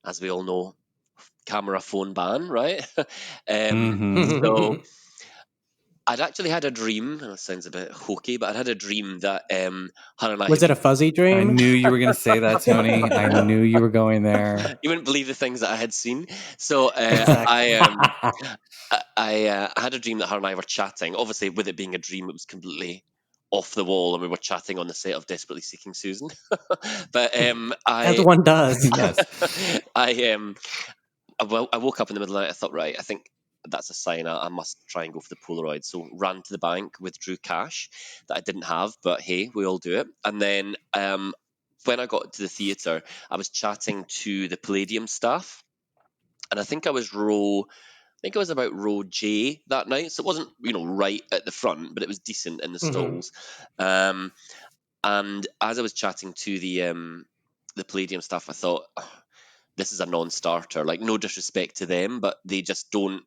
as we all know, camera phone ban, right? So I'd actually had a dream, and it sounds a bit hokey, but I'd had a dream that her and I... Was it a fuzzy dream? I knew you were going to say that, Tony. I knew you were going there. You wouldn't believe the things that I had seen. So I had a dream that her and I were chatting. Obviously, with it being a dream, it was completely off the wall, and we were chatting on the set of Desperately Seeking Susan. But as one does, yes. I woke up in the middle of the night. I thought, right, I think that's a sign. I must try and go for the Polaroid. So ran to the bank, withdrew cash that I didn't have, but hey, we all do it. And then when I got to the theatre, I was chatting to the Palladium staff, and I think I was about row J that night, so it wasn't right at the front, but it was decent in the stalls. And as I was chatting to the Palladium staff, I thought, this is a non-starter. Like, no disrespect to them, but they just don't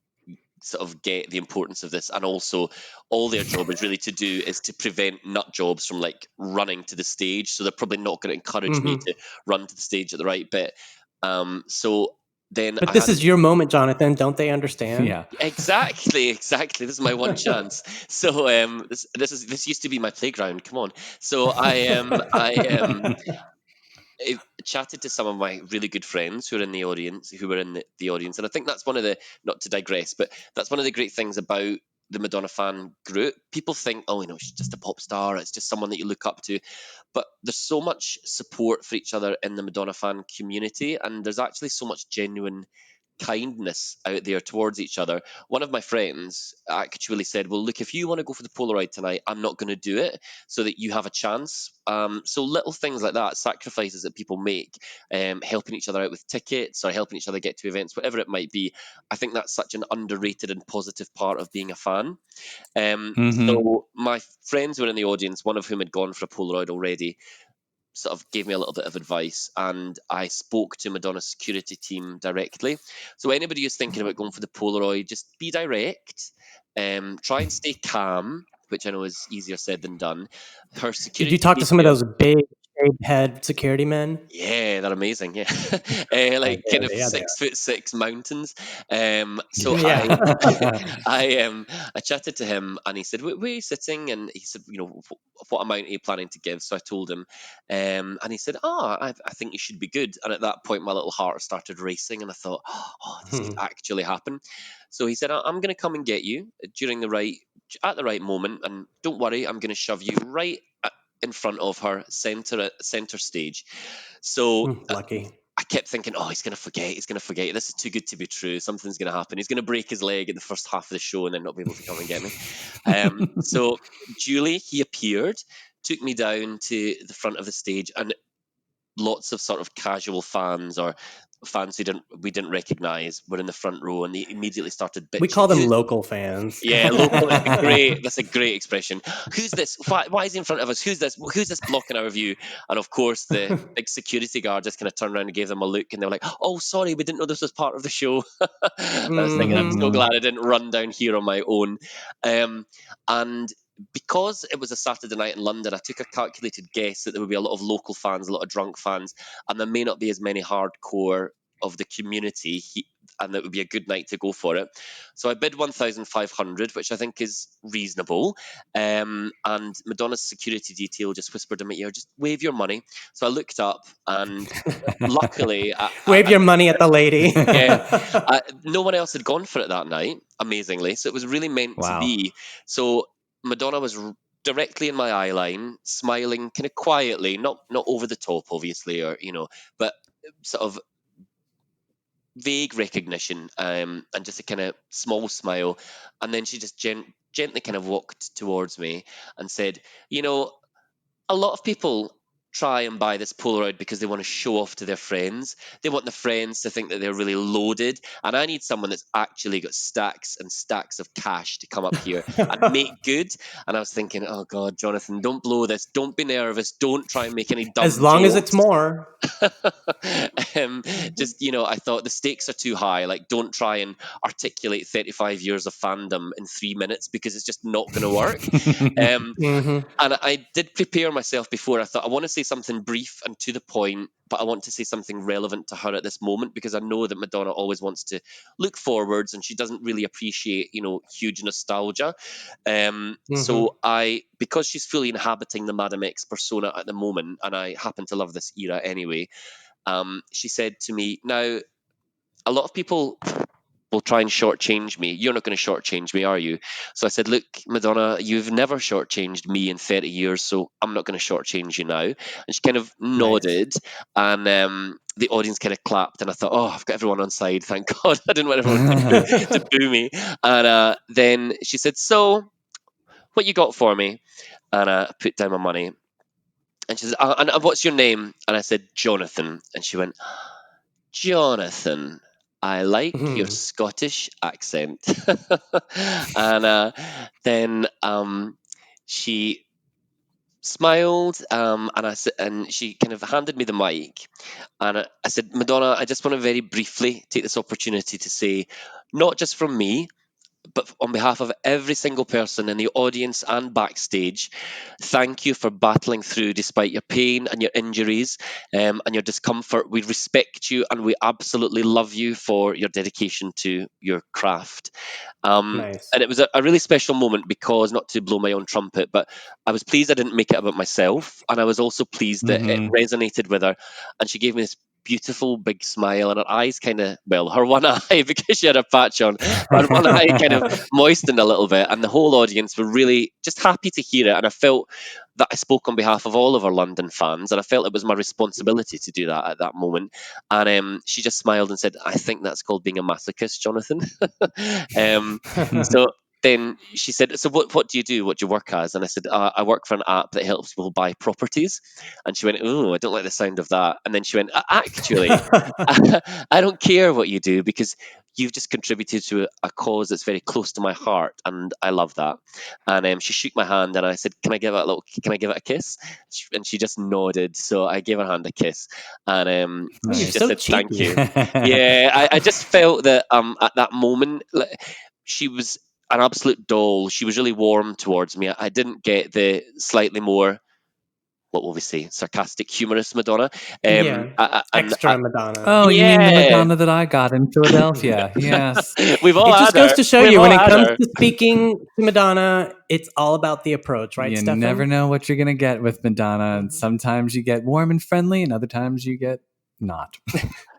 sort of get the importance of this. And also, all their job is really to prevent nut jobs from running to the stage. So they're probably not going to encourage me to run to the stage at the right bit. So then, but this is your moment, Jonathan. Don't they understand? Yeah, exactly. This is my one chance. So this used to be my playground. Come on. So I chatted to some of my really good friends who were in the audience, and I think that's one of the, not to digress, but that's one of the great things about the Madonna fan group. People think, she's just a pop star, it's just someone that you look up to, but there's so much support for each other in the Madonna fan community, and there's actually so much genuine kindness out there towards each other. One of my friends actually said, well, look, if you want to go for the Polaroid tonight, I'm not going to do it, so that you have a chance. So little things like that, sacrifices that people make, helping each other out with tickets or helping each other get to events, whatever it might be, I think that's such an underrated and positive part of being a fan. So my friends were in the audience, one of whom had gone for a Polaroid already, sort of gave me a little bit of advice, and I spoke to Madonna's security team directly. So anybody who's thinking about going for the Polaroid, just be direct, try and stay calm, which I know is easier said than done. Her security. Did you talk to some of those big head security men. Yeah, they're amazing. Yeah, like Yeah, kind of yeah, they 6'6" mountains. So Yeah. I chatted to him, and he said, Where are you sitting?" And he said, what amount are you planning to give?" So I told him, and he said, I think you should be good. And at that point, my little heart started racing, and I thought, oh, this could actually happen. So he said, I'm going to come and get you at the right moment, and don't worry, I'm going to shove you right in front of her, center stage. So Lucky. I kept thinking, oh, he's going to forget. He's going to forget. This is too good to be true. Something's going to happen. He's going to break his leg in the first half of the show and then not be able to come and get me. So Julie, he appeared, took me down to the front of the stage, and lots of sort of casual fans or fans we didn't recognize were in the front row, and they immediately started bitching. We call them local fans. Yeah, local. That's a great expression. Who's this? Why is he in front of us? Who's this? Who's this blocking our view? And of course, the big security guard just kind of turned around and gave them a look, and they were like, "Oh, sorry, we didn't know this was part of the show." I was thinking, I'm so glad I didn't run down here on my own. And because it was a Saturday night in London, I took a calculated guess that there would be a lot of local fans, a lot of drunk fans, and there may not be as many hardcore of the community, and it would be a good night to go for it. So I bid 1,500, which I think is reasonable. And Madonna's security detail just whispered in my ear, "Just wave your money." So I looked up, and luckily, wave your money at the lady. Yeah, no one else had gone for it that night, amazingly. So it was really meant to be. So Madonna was directly in my eye line, smiling kind of quietly, not over the top, obviously, or but sort of vague recognition, and just a kind of small smile. And then she just gently kind of walked towards me and said, a lot of people try and buy this Polaroid because they want to show off to their friends. They want the friends to think that they're really loaded. And I need someone that's actually got stacks and stacks of cash to come up here and make good. And I was thinking, oh God, Jonathan, don't blow this. Don't be nervous. Don't try and make any dumb as long jokes. as it's more. I thought the stakes are too high. Like, don't try and articulate 35 years of fandom in 3 minutes, because it's just not going to work. And I did prepare myself before. I thought, I want to say something brief and to the point, but I want to say something relevant to her at this moment, because I know that Madonna always wants to look forwards, and she doesn't really appreciate, huge nostalgia. So because she's fully inhabiting the Madame X persona at the moment, and I happen to love this era anyway, she said to me, now, a lot of people will try and shortchange me. You're not going to shortchange me, are you? So I said, look, Madonna, you've never shortchanged me in 30 years, so I'm not going to shortchange you now. And she kind of nodded, and the audience kind of clapped, and I thought, oh, I've got everyone on side, thank God. I didn't want everyone to boo me. And then she said, so, what you got for me? And I put down my money. And she said, and what's your name? And I said, Jonathan. And she went, Jonathan, I like your Scottish accent. And then she smiled, and she kind of handed me the mic, and I said, Madonna, I just want to very briefly take this opportunity to say, not just from me, but on behalf of every single person in the audience and backstage, thank you for battling through despite your pain and your injuries, and your discomfort. We respect you, and we absolutely love you for your dedication to your craft. Nice. And it was a really special moment, because, not to blow my own trumpet, but I was pleased I didn't make it about myself, and I was also pleased that it resonated with her, and she gave me this beautiful big smile, and her eyes kind of, well, her one eye, because she had a patch on, but her one eye kind of moistened a little bit, and the whole audience were really just happy to hear it. And I felt that I spoke on behalf of all of our London fans, and I felt it was my responsibility to do that at that moment. And she just smiled and said, I think that's called being a masochist, Jonathan. So then she said, so what do you do? What do you work as? And I said, I work for an app that helps people buy properties. And she went, oh, I don't like the sound of that. And then she went, actually, I don't care what you do, because you've just contributed to a cause that's very close to my heart, and I love that. And she shook my hand, and I said, can I give it a kiss? And she just nodded. So I gave her hand a kiss, and she just said, thank you. Yeah, I just felt that at that moment, she was an absolute doll. She was really warm towards me. I didn't get the slightly more what will we say, sarcastic, humorous Madonna. Extra Madonna. Oh, you mean the Madonna that I got in Philadelphia? Yes. We've all It had just goes her. to show We've you, all when it had comes her. to speaking to Madonna, it's all about the approach, right, You Stefan? never know what you're going to get with Madonna. And sometimes you get warm and friendly, and other times you get not.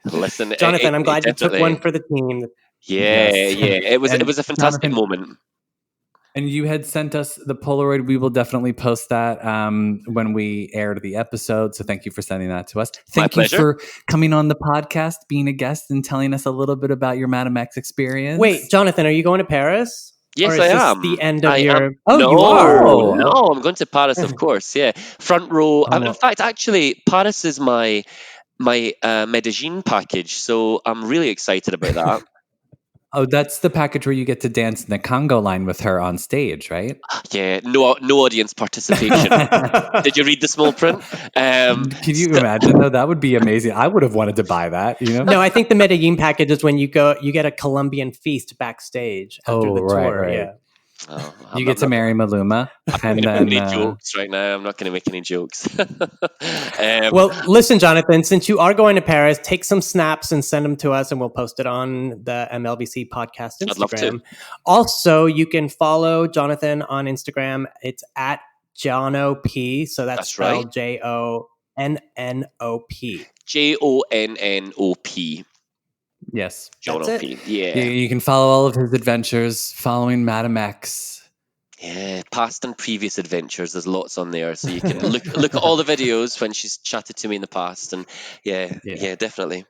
Listen, Jonathan, I'm glad you took definitely. one for the team. Yeah, Yes. yeah. It was a fantastic Jonathan, moment. And you had sent us the Polaroid. We will definitely post that when we aired the episode. So thank you for sending that to us. Thank you for coming on the podcast, being a guest, and telling us a little bit about your Madame X experience. Wait, Jonathan, are you going to Paris? Yes, or is I this am. the end of I your... am. Oh, No, you are? No, I'm going to Paris, of course. Yeah, front row. In fact, actually, Paris is my Medellin package, so I'm really excited about that. Oh, that's the package where you get to dance in the Congo line with her on stage, right? Yeah, no audience participation. Did you read the small print? Can you imagine though? That would be amazing. I would have wanted to buy that. You know? No, I think the Medellin package is when you get a Colombian feast backstage after the tour. Right. Yeah. Oh, you get to marry Maluma, I'm not going to make any jokes right now. I'm not going to make any jokes. Well, listen, Jonathan, since you are going to Paris, take some snaps and send them to us, and we'll post it on the MLVC podcast Instagram. I'd love to. Also, you can follow Jonathan on Instagram. It's at JohnOP. So that's spelled right. JONNOP. JONNOP. Yes. John That's OP. it. Yeah. You can follow all of his adventures following Madame X. Yeah, past and previous adventures. There's lots on there, so you can look at all the videos when she's chatted to me in the past, and yeah, definitely.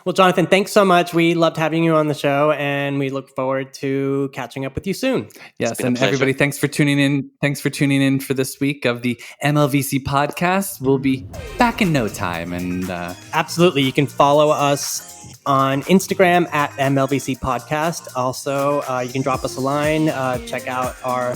Well, Jonathan, thanks so much. We loved having you on the show, and we look forward to catching up with you soon. Yes, and everybody, thanks for tuning in. Thanks for tuning in for this week of the MLVC podcast. We'll be back in no time, and absolutely, you can follow us on Instagram at MLVC Podcast. Also, you can drop us a line. Check out our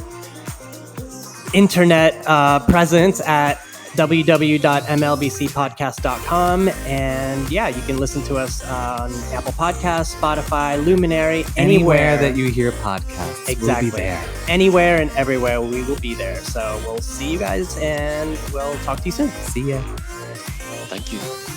internet presence at www.mlvcpodcast.com. And yeah, you can listen to us on Apple Podcasts, Spotify, Luminary, anywhere that you hear podcasts. Exactly. We'll be there. Anywhere and everywhere, we will be there. So we'll see you guys, and we'll talk to you soon. See ya. Thank you.